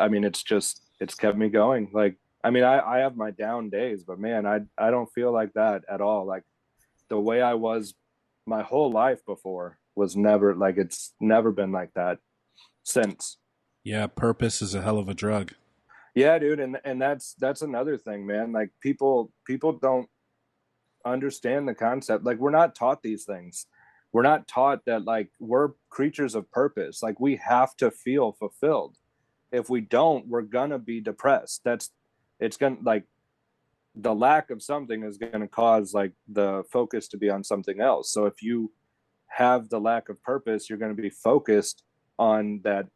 mean, it's kept me going. Like, I mean, I have my down days, but man, I don't feel like that at all. Like, the way I was my whole life before was never like, it's never been like that since.
Yeah. Purpose is a hell of a drug.
Yeah, dude. And that's another thing, man. Like, people don't understand the concept. Like, we're not taught these things. We're not taught that like we're creatures of purpose. Like, we have to feel fulfilled. If we don't, we're gonna be depressed. It's gonna, like, the lack of something is gonna cause like the focus to be on something else. So if you have the lack of purpose, you're gonna be focused on that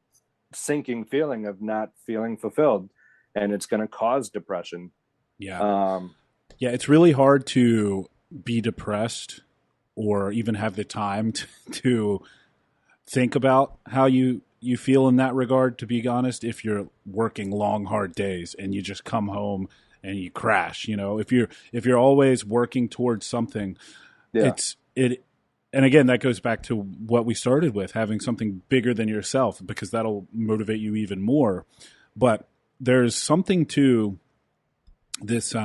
sinking feeling of not feeling fulfilled, and it's gonna cause depression.
Yeah.
Um,
Yeah. It's really hard to be depressed or even have the time to think about how you feel in that regard, to be honest, if you're working long hard days and you just come home and you crash. If you're always working towards something,
yeah,
it and again, that goes back to what we started with, having something bigger than yourself, because that'll motivate you even more. But there's something to this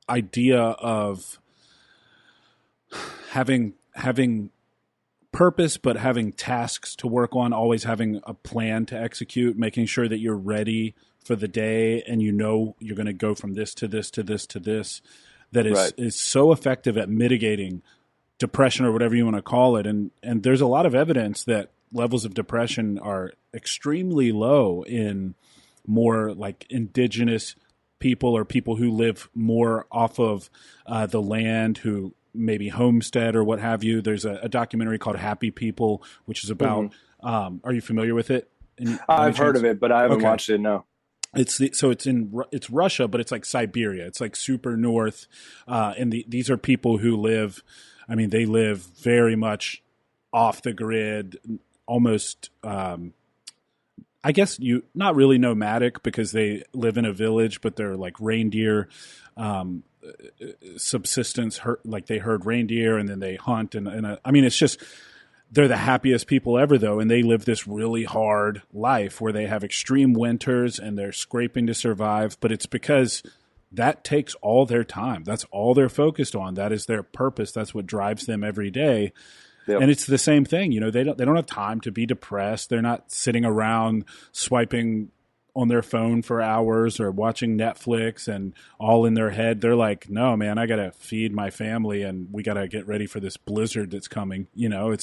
idea of having purpose, but having tasks to work on, always having a plan to execute, making sure that you're ready for the day and you know you're going to go from this to this to this to this, that
Right.
is so effective at mitigating depression or whatever you want to call it. And there's a lot of evidence that levels of depression are extremely low in more like indigenous people or people who live more off of the land, who maybe homestead or what have you. There's a documentary called Happy People, which is about, are you familiar with it?
I've heard of it, but I haven't watched it. No.
It's it's Russia, but it's like Siberia. It's like super north. And these are people who live, I mean, they live very much off the grid, almost, I guess not really nomadic because they live in a village, but they're like reindeer, subsistence, like they herd reindeer and then they hunt. I mean, it's just, they're the happiest people ever though. And they live this really hard life where they have extreme winters and they're scraping to survive, but it's because that takes all their time. That's all they're focused on. That is their purpose. That's what drives them every day. Yep. And it's the same thing. You know, they don't have time to be depressed. They're not sitting around swiping on their phone for hours or watching Netflix and all in their head. They're like, no, man, I got to feed my family and we got to get ready for this blizzard that's coming. You know,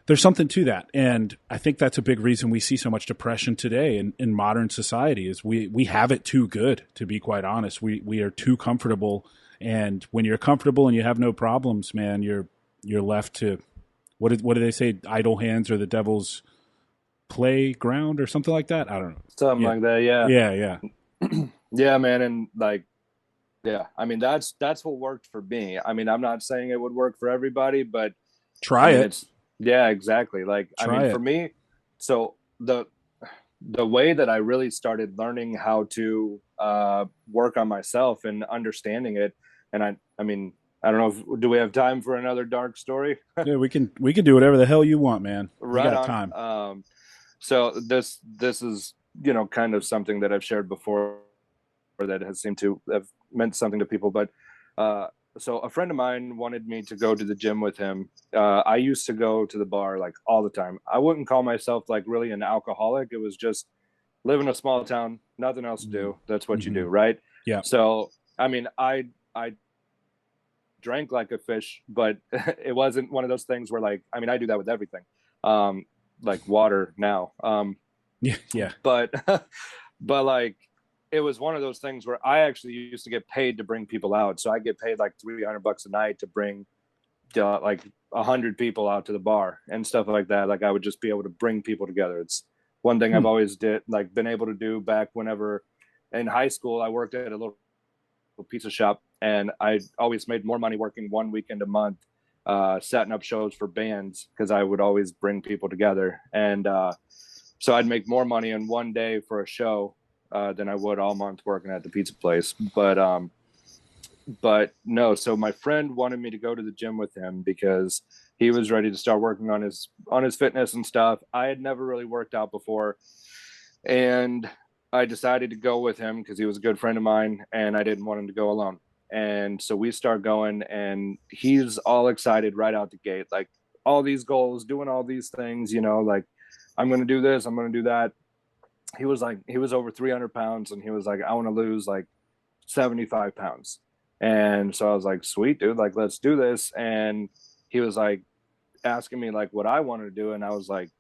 there's something to that. And I think that's a big reason we see so much depression today in modern society is we have it too good, to be quite honest. We are too comfortable. And when you're comfortable and you have no problems, man, you're left to, what do they say? Idle hands are the devil's playground or something like that. I don't know.
Something like that. Yeah.
Yeah.
Yeah, man. And like, yeah, I mean, that's what worked for me. I mean, I'm not saying it would work for everybody, but
try it.
Yeah, exactly. Like, I mean, for me, so the way that I really started learning how to work on myself and understanding it, and I mean, I don't know do we have time for another dark story?
Yeah, we can do whatever the hell you want, man.
Right,
we got
on
time.
So this is, you know, kind of something that I've shared before that has seemed to have meant something to people, but so a friend of mine wanted me to go to the gym with him. I used to go to the bar like all the time. I wouldn't call myself like really an alcoholic. It was just live in a small town, nothing else to do. That's what you do, right?
Yeah.
So I mean, I drank like a fish, but it wasn't one of those things where like, I mean, I do that with everything. Like water now.
Yeah.
But like, it was one of those things where I actually used to get paid to bring people out. So I get paid like $300 a night to bring like 100 people out to the bar and stuff like that. Like I would just be able to bring people together. It's one thing I've always been able to do back whenever in high school. I worked at a little pizza shop and I always made more money working one weekend a month, setting up shows for bands, because I would always bring people together. And so I'd make more money in one day for a show than I would all month working at the pizza place. But no, so my friend wanted me to go to the gym with him because he was ready to start working on his fitness and stuff. I had never really worked out before, and I decided to go with him because he was a good friend of mine and I didn't want him to go alone. And so we start going and he's all excited right out the gate, like all these goals, doing all these things, you know, like I'm going to do this, I'm going to do that. He was over 300 pounds and he was like, I want to lose like 75 pounds. And so I was like, sweet, dude, like, let's do this. And he was like asking me like what I wanted to do. And I was like,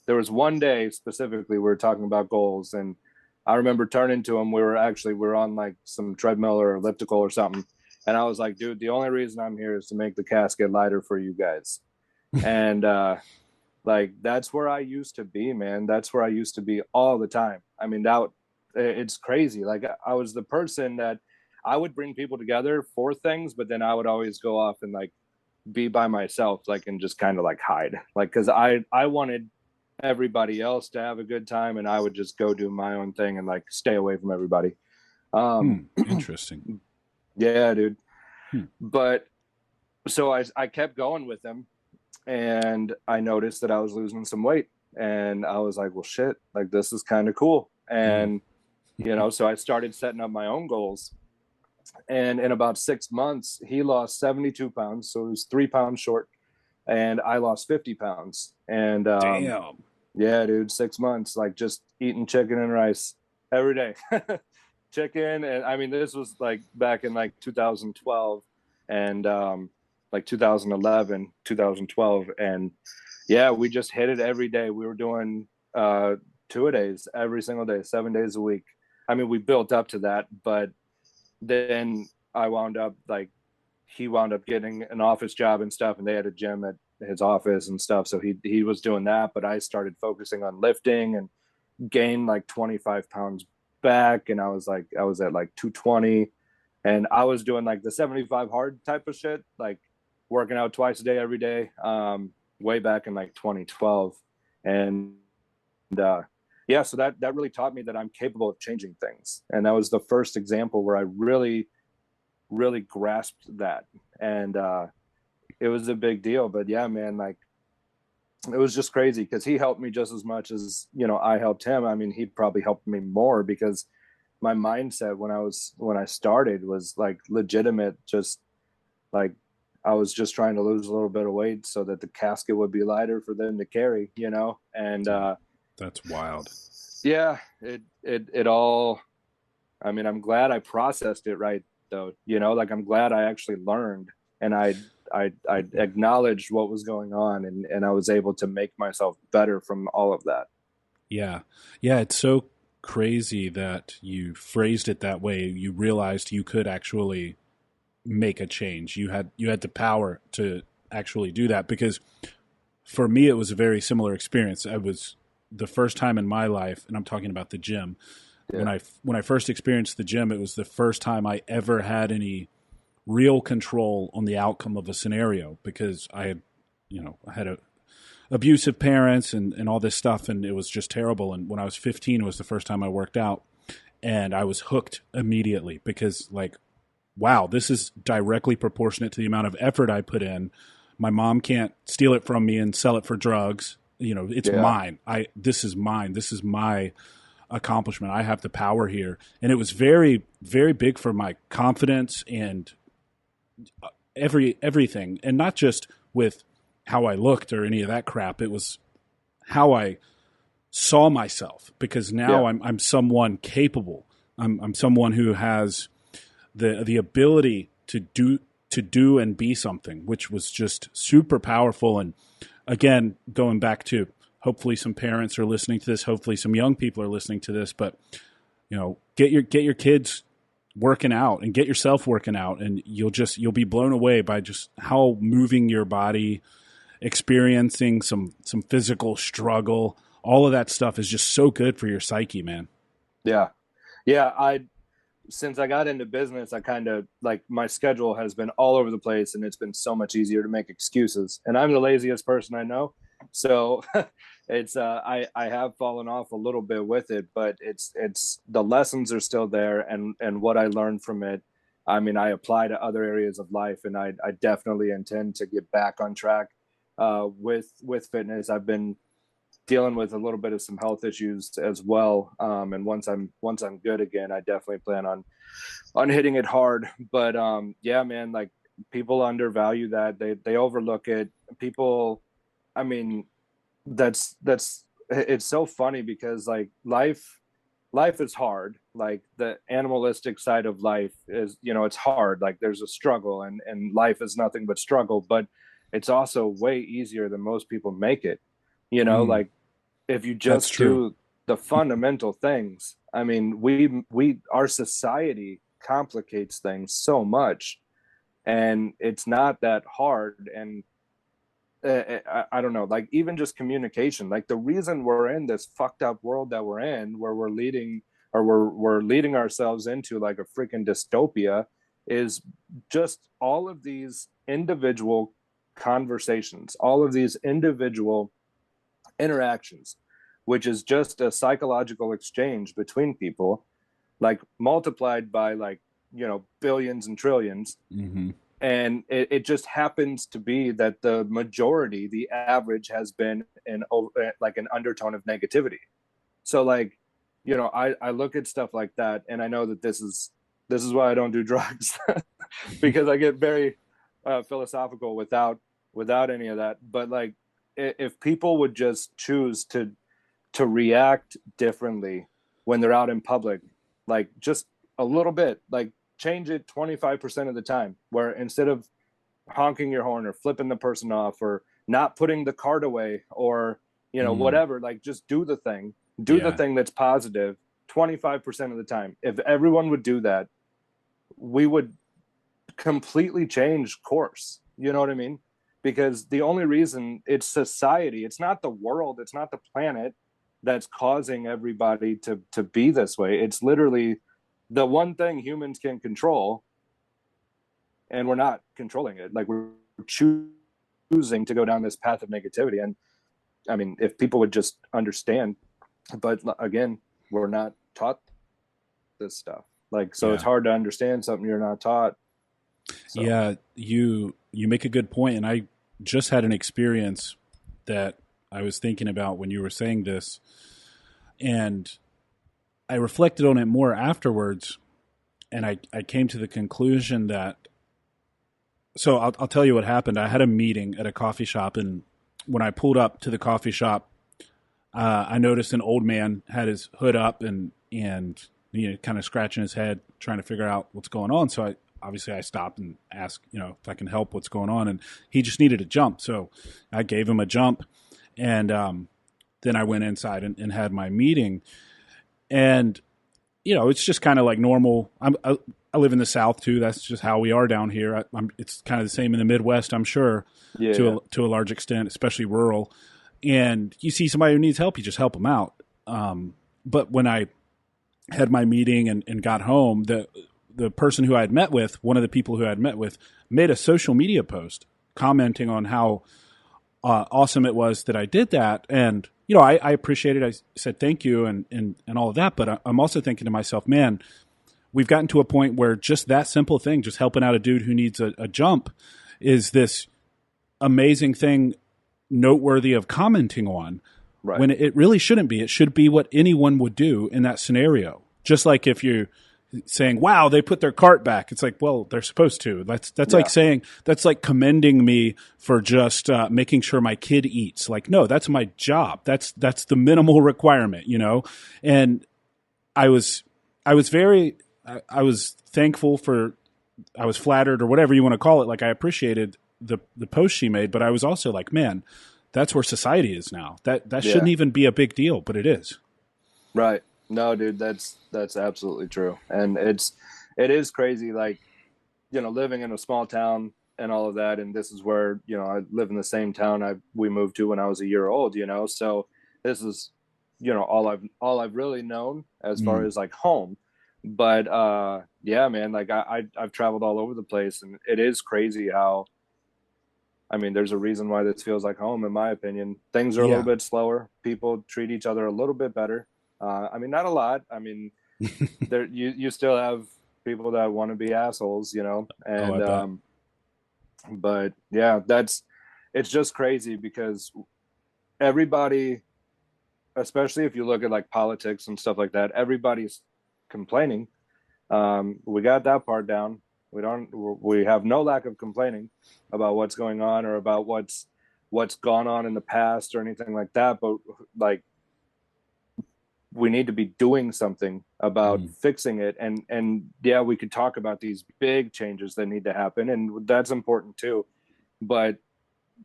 there was one day specifically, we were talking about goals, and I remember turning to him. We were on like some treadmill or elliptical or something. And I was like, dude, the only reason I'm here is to make the casket lighter for you guys. And, like, that's where I used to be, man. That's where I used to be all the time. I mean, it's crazy. Like I was the person that I would bring people together for things, but then I would always go off and like be by myself, like, and just kind of like hide, like, cause I wanted everybody else to have a good time and I would just go do my own thing and like stay away from everybody.
Interesting.
Yeah, dude. But so I kept going with him and I noticed that I was losing some weight and I was like, well, shit, like this is kind of cool. And, you know, so I started setting up my own goals And in about 6 months, he lost 72 pounds. So it was 3 pounds short. And I lost 50 pounds. And
Damn.
yeah, dude, 6 months, like just eating chicken and rice every day. Chicken. And I mean, this was like back in like 2012 and like 2011, 2012. And yeah, we just hit it every day. We were doing two-a-days every single day, 7 days a week. I mean, we built up to that, but then I wound up like he wound up getting an office job and stuff, and they had a gym at his office and stuff. So he was doing that, but I started focusing on lifting and gained like 25 pounds back, and I was at like 220, and I was doing like the 75 hard type of shit, like working out twice a day every day, way back in like 2012, and yeah, so that really taught me that I'm capable of changing things, and that was the first example where I really grasped that. And it was a big deal. But yeah, man, like it was just crazy because he helped me just as much as, I helped him. I mean, he probably helped me more because my mindset when I started was like legitimate, just like I was just trying to lose a little bit of weight so that the casket would be lighter for them to carry, and
That's wild.
yeah, it all, I mean, I'm glad I processed it right though, like I'm glad I actually learned, and I acknowledged what was going on, and I was able to make myself better from all of that.
Yeah. Yeah. It's so crazy that you phrased it that way. You realized you could actually make a change. You had the power to actually do that because for me it was a very similar experience. I was the first time in my life, and I'm talking about the gym.
Yeah.
When I first experienced the gym, it was the first time I ever had any real control on the outcome of a scenario because I had a abusive parents and all this stuff, and it was just terrible. And when I was 15, it was the first time I worked out, and I was hooked immediately because, like, wow, this is directly proportionate to the amount of effort I put in. My mom can't steal it from me and sell it for drugs. It's
Yeah.
mine. This is mine. This is my accomplishment. I have the power here. And it was very, very big for my confidence and everything. And not just with how I looked or any of that crap. It was how I saw myself because now
Yeah.
I'm someone capable. I'm someone who has the ability to do and be something, which was just super powerful. And again, going back to hopefully some parents are listening to this, hopefully some young people are listening to this, but get your kids working out and get yourself working out, and you'll be blown away by just how moving your body, experiencing some physical struggle, all of that stuff is just so good for your psyche, man.
Yeah. Yeah. Since I got into business, I kind of like my schedule has been all over the place, and it's been so much easier to make excuses. And I'm the laziest person I know. So it's I have fallen off a little bit with it, but it's the lessons are still there, and what I learned from it, I mean, I apply to other areas of life, and I definitely intend to get back on track with fitness. I've been dealing with a little bit of some health issues as well. And once I'm good again, I definitely plan on hitting it hard. But yeah, man, like people undervalue that. They overlook it. People, I mean, that's it's so funny because like life is hard. Like the animalistic side of life is, it's hard. Like there's a struggle, and life is nothing but struggle, but it's also way easier than most people make it.
Mm,
Like if you
that's
just
true.
do the fundamental things. I mean, our society complicates things so much, and it's not that hard. And I don't know, like even just communication, like the reason we're in this fucked up world that we're in, where we're leading, or we're leading ourselves into like a freaking dystopia, is just all of these individual conversations, all of these individual interactions, which is just a psychological exchange between people, like multiplied by like, billions and trillions.
Hmm.
And it just happens to be that the majority, the average, has been like an undertone of negativity. So like, I look at stuff like that, and I know that This is why I don't do drugs because I get very philosophical without any of that. But like, if people would just choose to react differently when they're out in public, like just a little bit, like change it 25% of the time, where instead of honking your horn or flipping the person off or not putting the cart away or, whatever, like just do the
Yeah.
thing that's positive 25% of the time. If everyone would do that, we would completely change course. You know what I mean? Because the only reason it's society, it's not the world, it's not the planet that's causing everybody to be this way. It's literally the one thing humans can control, and we're not controlling it. Like we're choosing to go down this path of negativity. And I mean, if people would just understand, but again, we're not taught this stuff. Like, so it's
Yeah.
hard to understand something you're not taught. So.
Yeah. You make a good point, and I just had an experience that I was thinking about when you were saying this, and I reflected on it more afterwards, and I came to the conclusion that. So I'll tell you what happened. I had a meeting at a coffee shop, and when I pulled up to the coffee shop, I noticed an old man had his hood up and kind of scratching his head, trying to figure out what's going on. So I stopped and asked, if I can help, what's going on, and he just needed a jump. So I gave him a jump, and then I went inside and had my meeting, and it's just kind of like normal. I live in the South too. That's just how we are down here. It's kind of the same in the Midwest, I'm sure, to a large extent, especially rural. And you see somebody who needs help, you just help them out. But when I had my meeting and got home, the person who I had met with, one of the people who I had met with, made a social media post commenting on how awesome it was that I did that. And I appreciate it. I said thank you and all of that. But I'm also thinking to myself, man, we've gotten to a point where just that simple thing, just helping out a dude who needs a jump, is this amazing thing, noteworthy of commenting on,
Right.
when it really shouldn't be. It should be what anyone would do in that scenario. Just like if you're saying, wow, they put their cart back. It's like, well, they're supposed to. That's like saying, that's like commending me for just making sure my kid eats. Like, no, that's my job. That's the minimal requirement, And I was thankful I was flattered or whatever you want to call it. Like I appreciated the post she made, but I was also like, man, that's where society is now. That shouldn't even be a big deal, but it is.
Right. No, dude, that's absolutely true. And it is crazy. Like, living in a small town and all of that. And this is where, I live in the same town we moved to when I was a year old, so this is, all I've really known as far as like home. But yeah, man, like I've traveled all over the place, and it is crazy how, I mean, there's a reason why this feels like home, in my opinion. Things are a little bit slower. People treat each other a little bit better. I mean, not a lot. I mean, you still have people that want to be assholes, and but yeah, it's just crazy because everybody, especially if you look at like politics and stuff like that, everybody's complaining. We got that part down. We have no lack of complaining about what's going on or about what's gone on in the past or anything like that. But like, we need to be doing something about fixing it. And yeah, we could talk about these big changes that need to happen, and that's important too. But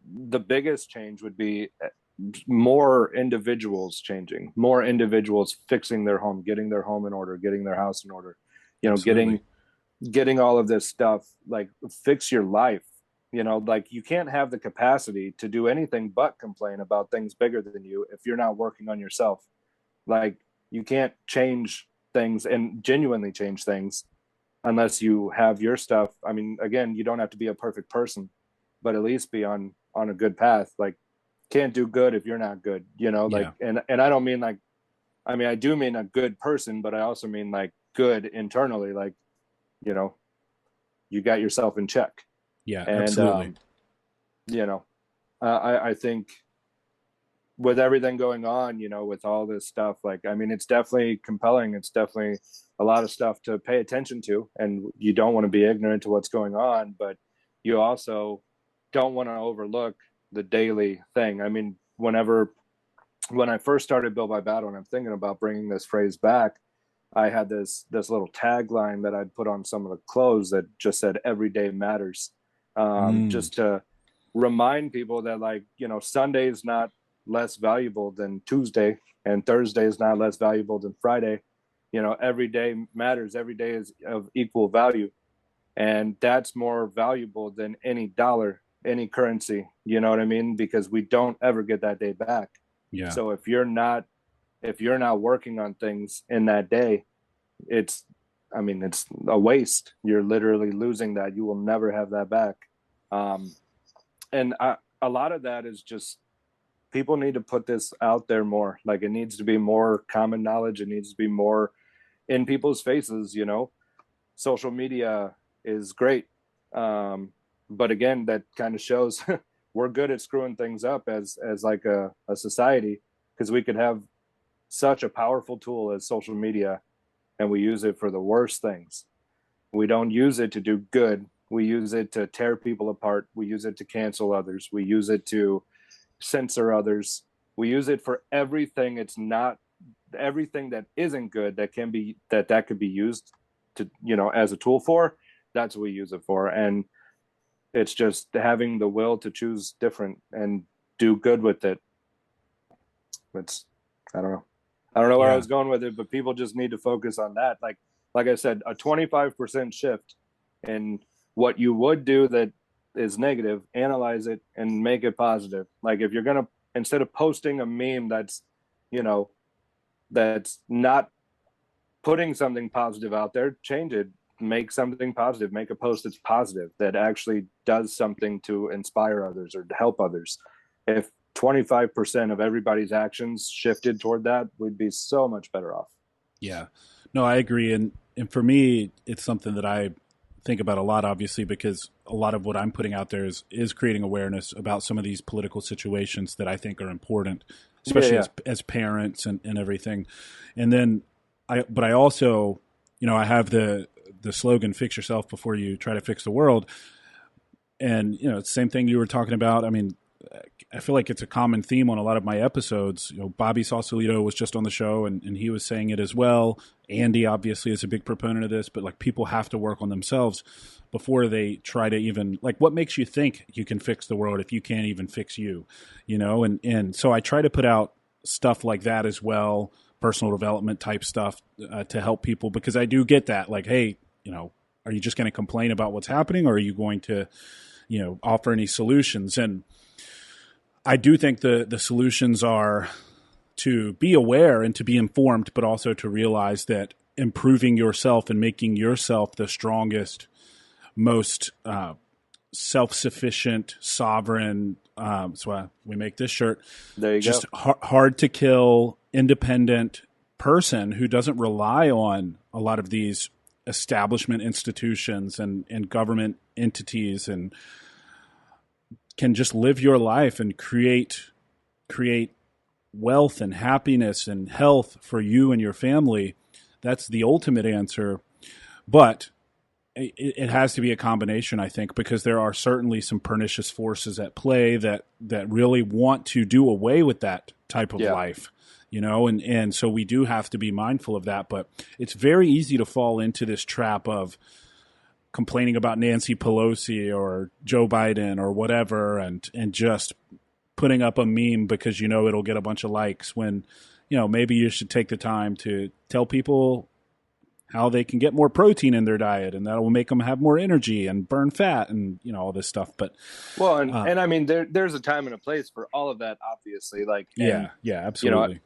the biggest change would be more individuals changing, more individuals fixing their home, getting their home in order, getting their house in order, getting all of this stuff, like fix your life. Like you can't have the capacity to do anything but complain about things bigger than you if you're not working on yourself. Like you can't change things and genuinely change things unless you have your stuff. I mean, again, you don't have to be a perfect person, but at least be on a good path. Like, can't do good if you're not good, like, and I don't mean like, I mean, I do mean a good person, but I also mean like good internally, like, you got yourself in check.
Yeah,
and
absolutely.
I think with everything going on, with all this stuff, like, I mean, it's definitely compelling. It's definitely a lot of stuff to pay attention to, and you don't want to be ignorant to what's going on, but you also don't want to overlook the daily thing. I mean, when I first started Build by Battle, and I'm thinking about bringing this phrase back, I had this little tagline that I'd put on some of the clothes that just said "Every day matters,"
Mm,
just to remind people that, like, Sunday is not less valuable than Tuesday, and Thursday is not less valuable than Friday. Every day matters. Every day is of equal value, and that's more valuable than any dollar, any currency. You know what I mean? Because we don't ever get that day back.
yeah.
So if you're not working on things in that day, it's it's a waste. You're literally losing that. You will never have that back. And a lot of that is just, people need to put this out there more. Like, it needs to be more common knowledge. It needs to be more in people's faces. Social media is great, but again, that kind of shows we're good at screwing things up as like a society, because we could have such a powerful tool as social media, and we use it for the worst things. We don't use it to do good. We use it to tear people apart. We use it to cancel others. We use it to censor others. We use it for everything. It's not everything that isn't good that could be used to, as a tool for. That's what we use it for. And it's just having the will to choose different and do good with it. It's, I don't know. I don't know where I
Yeah.
was going with it, but people just need to focus on that. Like I said, a 25% shift in what you would do that is negative, analyze it and make it positive. Like, if you're going to, instead of posting a meme you know, that's not putting something positive out there, change it, make something positive, make a post that's positive, that actually does something to inspire others or to help others. If 25% of everybody's actions shifted toward that, we'd be so much better off.
Yeah. No, I agree. And for me, it's something that I think about a lot, obviously, because a lot of what I'm putting out there is creating awareness about some of these political situations that I think are important,
Yeah,
especially
yeah.
as parents and everything. And then but I also, I have the slogan, fix yourself before you try to fix the world. And, it's the same thing you were talking about. I mean, I feel like it's a common theme on a lot of my episodes. Bobby Sausalito was just on the show, and he was saying it as well. Andy obviously is a big proponent of this, but like, people have to work on themselves before they try to even, like, what makes you think you can fix the world if you can't even fix you, and so I try to put out stuff like that as well, personal development type stuff, to help people, because I do get that, like, hey, are you just going to complain about what's happening, or are you going to, offer any solutions? And I do think the solutions are to be aware and to be informed, but also to realize that improving yourself and making yourself the strongest, most self-sufficient, sovereign. That's why we make this shirt.
There you go.
Just hard to kill, independent person who doesn't rely on a lot of these establishment institutions and government entities, and can just live your life and create wealth and happiness and health for you and your family. That's the ultimate answer. But it has to be a combination, I think, because there are certainly some pernicious forces at play that really want to do away with that type of
Yeah.
life, and so we do have to be mindful of that. But it's very easy to fall into this trap of complaining about Nancy Pelosi or Joe Biden or whatever, and just putting up a meme because it'll get a bunch of likes, when maybe you should take the time to tell people how they can get more protein in their diet, and that will make them have more energy and burn fat and all this stuff. But
Well, and I mean, there's a time and a place for all of that, obviously. Like, and
yeah,
you know,
absolutely.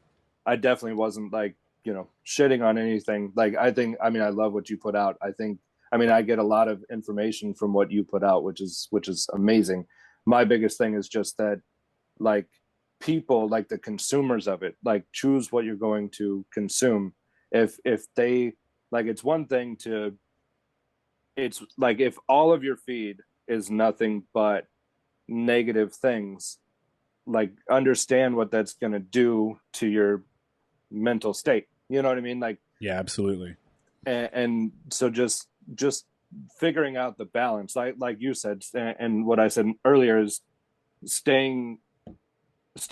I definitely wasn't, like, shitting on anything. Like, I mean, I love what you put out. I get a lot of information from what you put out, which is amazing. My biggest thing is just that, like, people, like the consumers of it, like, choose what you're going to consume. If they, like, it's one thing to, it's like, if all of your feed is nothing but negative things, like, understand what that's going to do to your mental state. You know what I mean? Like,
Yeah, absolutely.
and so just figuring out the balance, like you said, and what I said earlier is staying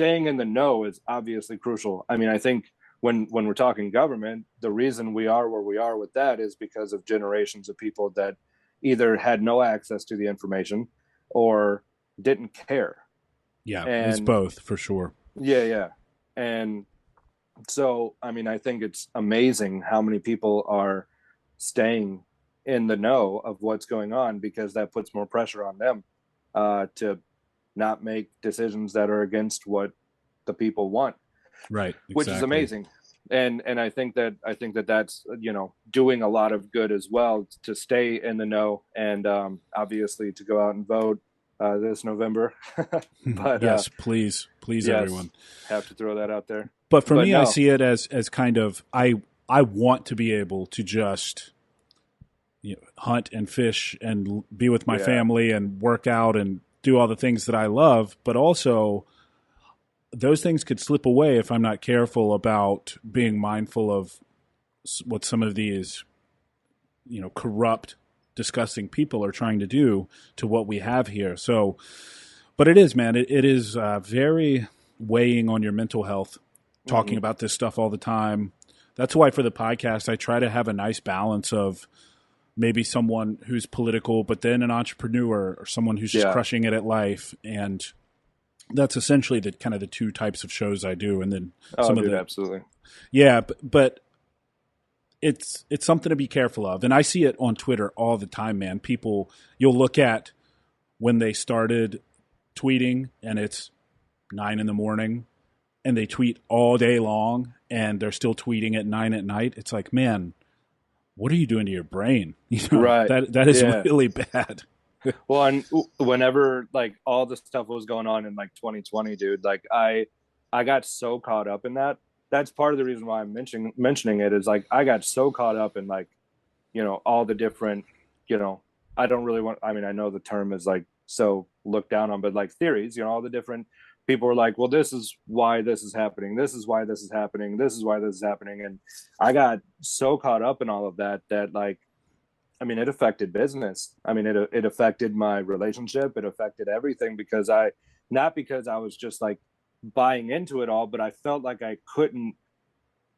in the know is obviously crucial. I mean, I think when we're talking government, the reason we are where we are with that is because of generations of people that either had no access to the information or didn't care.
Yeah, it's
And
both for sure.
yeah. And so, I mean, I think it's amazing how many people are staying in the know of what's going on, because that puts more pressure on them to not make decisions that are against what the people want,
Right,
which is
exactly.
amazing. And I think that that's, doing a lot of good as well, to stay in the know, and obviously to go out and vote this November. But
Yes, please, please,
yes,
everyone.
have to throw that out there.
But for
But
me, I
no,
see it as kind of I want to be able to just hunt and fish and be with my
yeah,
family and work out and do all the things that I love, but also those things could slip away if I'm not careful about being mindful of what some of these corrupt, disgusting people are trying to do to what we have here. So, but it is, man, it is very weighing on your mental health, talking
hmm,
about this stuff all the time. That's why for the podcast, I try to have a nice balance of maybe someone who's political, but then an entrepreneur, or someone who's just
yeah.
crushing it at life. And that's essentially the kind of the two types of shows I do. And then
Oh,
some of
dude,
the,
absolutely.
yeah, but it's something to be careful of. And I see it on Twitter all the time, man. People, you'll look at when they started tweeting and it's 9 in the morning and they tweet all day long and they're still tweeting at 9 at night. It's like, man, what are you doing to your brain?
Right.
That is
Yeah.
really bad.
Well, and whenever like all the stuff was going on in like 2020, dude, like I got so caught up in that. That's part of the reason why I'm mentioning it, is like I got so caught up in like, all the different, you know, I don't really want, I mean, I know the term is like so looked down on, but like theories, all the different people were like, well, this is why this is happening. This is why this is happening. This is why this is happening. And I got so caught up in all of that that like, I mean, it affected business. I mean, it affected my relationship. It affected everything, because not because I was just like buying into it all, but I felt like I couldn't.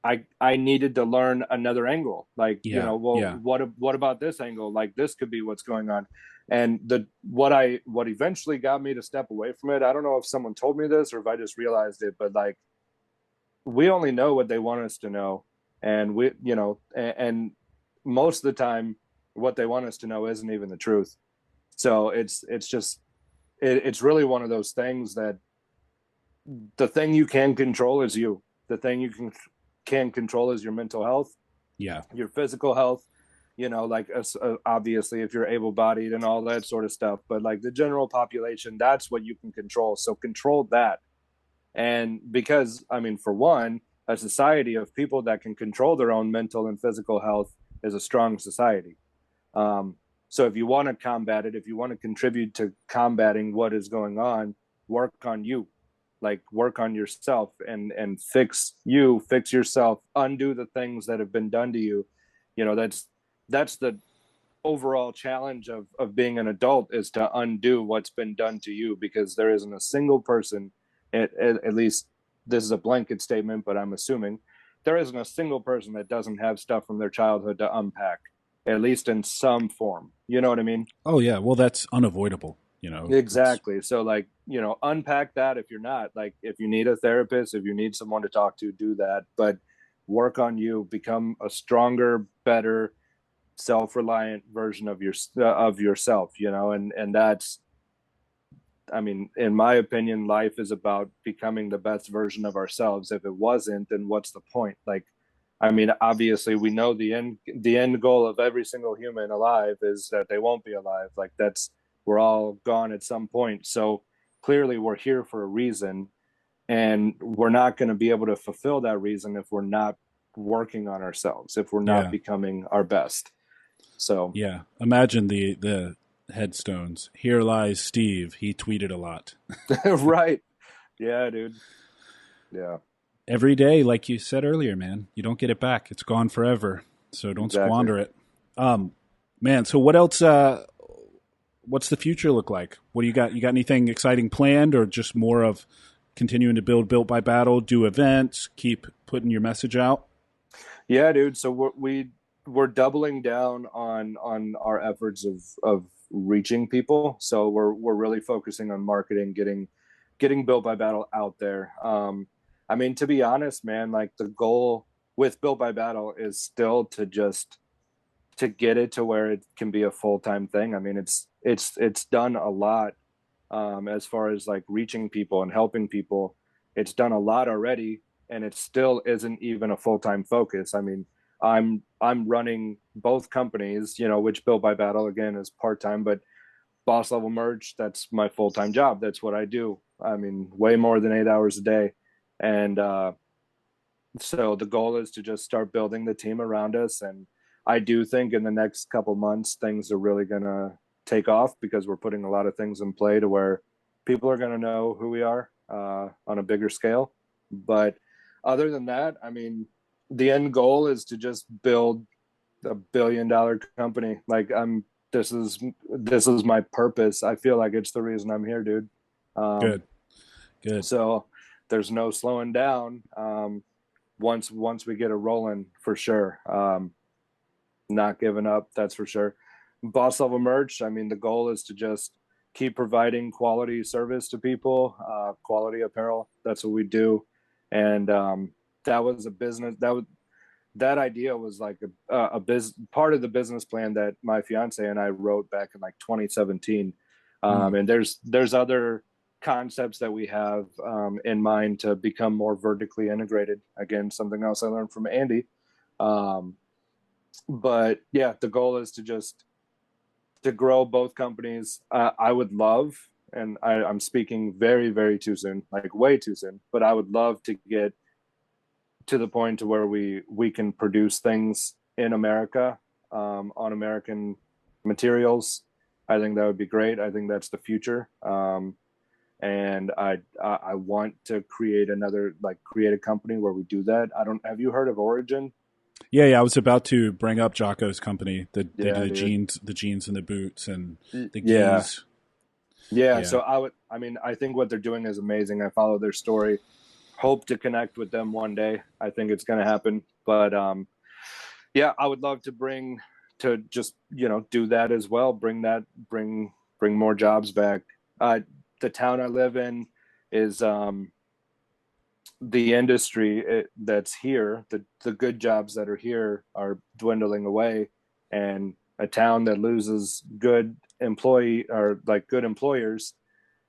I needed to learn another angle. Like,
Yeah,
well,
yeah.
what about this angle? Like, this could be what's going on. And what eventually got me to step away from it. I don't know if someone told me this or if I just realized it, but like, we only know what they want us to know, and and most of the time what they want us to know isn't even the truth. So it's just it's really one of those things that the thing you can control is you. The thing you can control is your mental health,
Yeah.
your physical health, like obviously if you're able-bodied and all that sort of stuff, but like the general population, that's what you can control, so control that. And because, I mean, for one, a society of people that can control their own mental and physical health is a strong society. So if you want to combat it, if you want to contribute to combating what is going on, work on you, like work on yourself, and fix yourself, undo the things that have been done to you. That's the overall challenge of being an adult, is to undo what's been done to you, because there isn't a single person, at least this is a blanket statement, but I'm assuming there isn't a single person that doesn't have stuff from their childhood to unpack, at least in some form. You know what I mean?
Oh, yeah. Well, that's unavoidable. It's
Exactly. So like, unpack that. If you're not, like, if you need a therapist, if you need someone to talk to, do that, but work on you, become a stronger, better, self-reliant version of yourself, and that's, I mean, in my opinion, life is about becoming the best version of ourselves. If it wasn't, then what's the point? Like, I mean, obviously we know the end goal of every single human alive is that they won't be alive. Like, that's, we're all gone at some point. So clearly we're here for a reason, and we're not going to be able to fulfill that reason if we're not working on ourselves, if we're not
yeah,
becoming our best. So
yeah. Imagine the headstones. Here lies Steve. He tweeted a lot.
right. Yeah, dude. Yeah.
Every day, like you said earlier, man. You don't get it back. It's gone forever. So don't
Exactly.
squander it. Um, Man, so what else? What's the future look like? What do you got? You got anything exciting planned, or just more of continuing to build Built by Battle, do events, keep putting your message out?
Yeah, dude. So we're doubling down on our efforts of reaching people. So we're really focusing on marketing, getting Built by Battle out there. I mean, to be honest, man, like the goal with Built by Battle is still to get it to where it can be a full-time thing. I mean, it's done a lot as far as like reaching people and helping people. It's done a lot already, and it still isn't even a full-time focus. I mean, I'm running both companies, you know, which Built by Battle again is part-time, but Boss Level Merch, that's my full-time job. That's what I do. I mean, way more than 8 hours a day. And so the goal is to just start building the team around us. And I do think in the next couple months things are really gonna take off because we're putting a lot of things in play to where people are gonna know who we are on a bigger scale. But other than that, I mean, the end goal is to just build a $1 billion company. Like this is my purpose. I feel like it's the reason I'm here, dude. Um,
Good, good.
so there's no slowing down. Once we get it rolling, for sure. Not giving up, that's for sure. Boss Level Merch, I mean, the goal is to just keep providing quality service to people, quality apparel. That's what we do. And that was a business that idea was like part of the business plan that my fiance and I wrote back in like 2017.
Mm.
And there's other concepts that we have in mind to become more vertically integrated. Again, something else I learned from Andy. Um, but yeah, the goal is to just to grow both companies. I would love, and I'm speaking very, very too soon, like way too soon, but I would love to get to the point to where we can produce things in America on American materials. I think that would be great. I think that's the future. And I want to create a company where we do that. I don't have you heard of Origin?
Yeah, yeah. I was about to bring up Jocko's company. They do
Yeah, dude.
the jeans and the boots and the
Yeah,
gis.
yeah.
Yeah,
So I mean, I think what they're doing is amazing. I follow their story. Hope to connect with them one day. I think it's going to happen. But yeah, I would love to just do that as well. Bring more jobs back. The town I live in is the industry that's here. The good jobs that are here are dwindling away, and a town that loses good employee or like good employers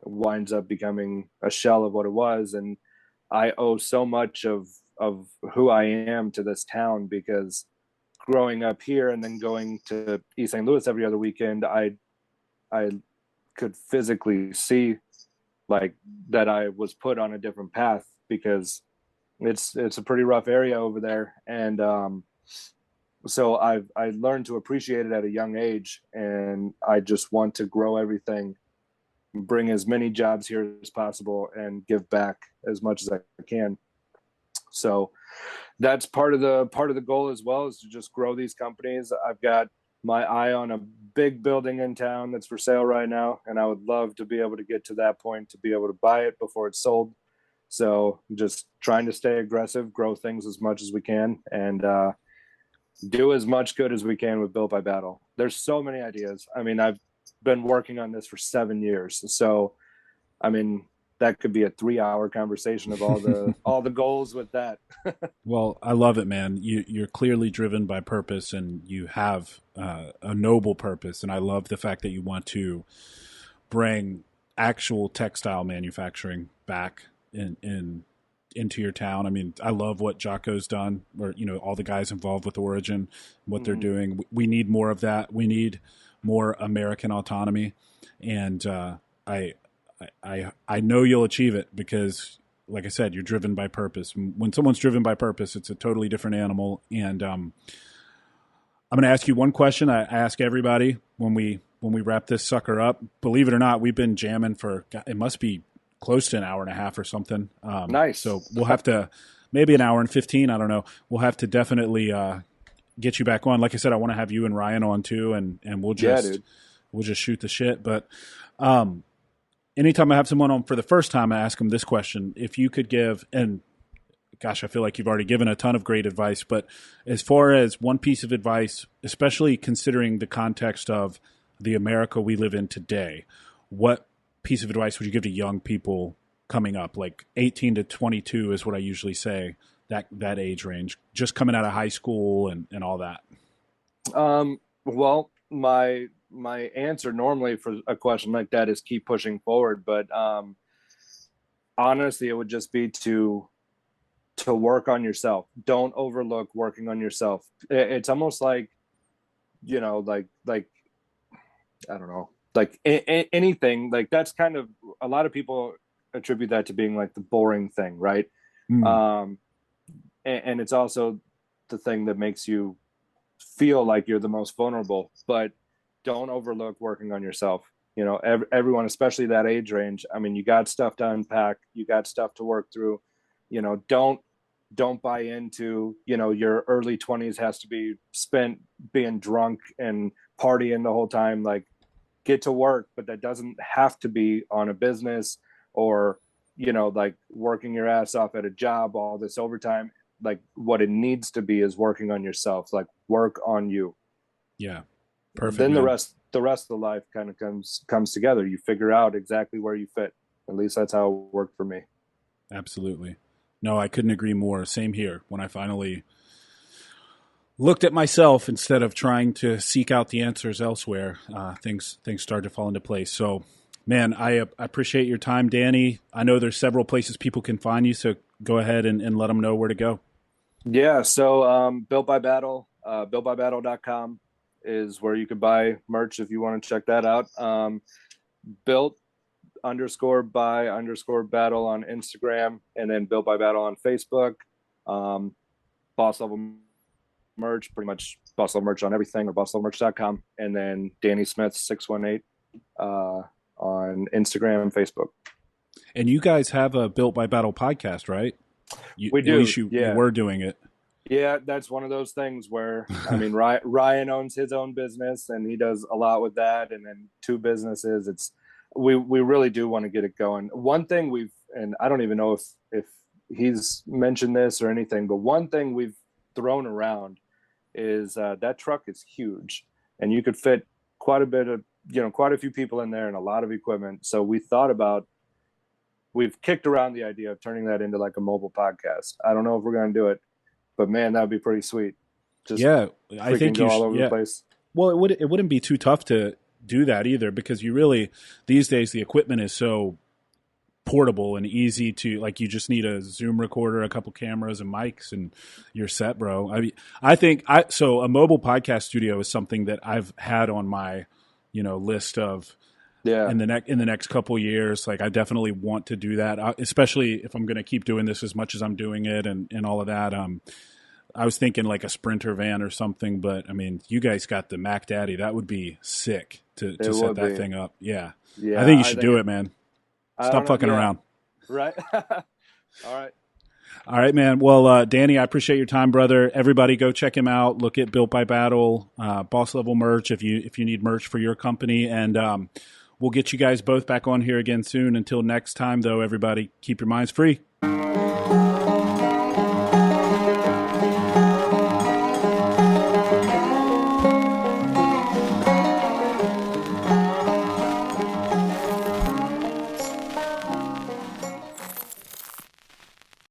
winds up becoming a shell of what it was. And I owe so much of who I am to this town because growing up here and then going to East St. Louis every other weekend, I could physically see like that I was put on a different path because it's a pretty rough area over there. And so I learned to appreciate it at a young age, and I just want to grow everything, bring as many jobs here as possible, and give back as much as I can. So that's part of the goal as well, is to just grow these companies. I've got my eye on a big building in town that's for sale right now, and I would love to be able to get to that point to be able to buy it before it's sold. So just trying to stay aggressive, grow things as much as we can, and do as much good as we can with Built by Battle. There's so many ideas. I mean, I've been working on this for 7 years, so I mean that could be a 3-hour conversation of all the goals with that.
well, I love it, man. You're clearly driven by purpose, and you have a noble purpose. And I love the fact that you want to bring actual textile manufacturing back into your town. I mean, I love what Jocko's done, or all the guys involved with Origin, what they're
Mm-hmm.
doing. We need more of that. We need more American autonomy, and I, I know you'll achieve it because, like I said, you're driven by purpose. When someone's driven by purpose, it's a totally different animal. And I'm going to ask you one question. I ask everybody when we wrap this sucker up. Believe it or not, we've been jamming for it must be close to an hour and a half or something.
Nice.
So we'll have to maybe an hour and 15. I don't know. We'll have to definitely get you back on. Like I said, I want to have you and Ryan on too, and we'll just shoot the shit. But anytime I have someone on for the first time, I ask them this question: if you could give, and gosh, I feel like you've already given a ton of great advice, but as far as one piece of advice, especially considering the context of the America we live in today, what piece of advice would you give to young people coming up? Like 18 to 22 is what I usually say, that age range, just coming out of high school and all that.
Well, my answer normally for a question like that is keep pushing forward. But honestly, it would just be to work on yourself. Don't overlook working on yourself. It's almost like, like I don't know, like anything like that's kind of, a lot of people attribute that to being like the boring thing, right? And it's also the thing that makes you feel like you're the most vulnerable. But don't overlook working on yourself. Everyone, especially that age range, I mean, you got stuff to unpack, you got stuff to work through. Don't buy into, your early 20s has to be spent being drunk and partying the whole time. Like, get to work, but that doesn't have to be on a business or, like working your ass off at a job, all this overtime. Like, what it needs to be is working on yourself, like work on you.
Yeah. Perfect.
Then the rest of the life kind of comes together. You figure out exactly where you fit. At least that's how it worked for me.
Absolutely. No, I couldn't agree more. Same here. When I finally looked at myself instead of trying to seek out the answers elsewhere, things started to fall into place. So, man, I appreciate your time, Danny. I know there's several places people can find you, so go ahead and let them know where to go.
Yeah. So Built by Battle, builtbybattle.com is where you could buy merch if you want to check that out. Built_by_battle on Instagram, and then Built by Battle on Facebook. Boss Level merch, pretty much Boss Level merch on everything, or bosslevelmerch.com. And then Danny Smith 618 on Instagram and Facebook. And
you guys have a Built by Battle podcast, right?
We do.
At least you were doing it.
Yeah, that's one of those things where, I mean, Ryan owns his own business and he does a lot with that. And then two businesses. We really do want to get it going. One thing and I don't even know if he's mentioned this or anything, but one thing we've thrown around is that truck is huge and you could fit quite a few people in there and a lot of equipment. So we've kicked around the idea of turning that into like a mobile podcast. I don't know if we're going to do it, but man, that'd be pretty sweet.
I think you
all over the place.
Well, it wouldn't be too tough to do that either, because you really, these days, the equipment is so portable and easy to, like, you just need a Zoom recorder, a couple cameras and mics, and you're set, bro. I mean, so a mobile podcast studio is something that I've had on my, list of, in the next couple of years. Like, I definitely want to do that, especially if I'm going to keep doing this as much as I'm doing it and all of that. I was thinking like a Sprinter van or something, but I mean, you guys got the Mac Daddy. That would be sick to set that thing up. Yeah. I think you should do it, man. Stop fucking around.
Right. All
right, man. Well, Danny, I appreciate your time, brother. Everybody go check him out. Look at Built by Battle, Boss Level merch if you need merch for your company. And we'll get you guys both back on here again soon. Until next time, though, everybody, keep your minds free.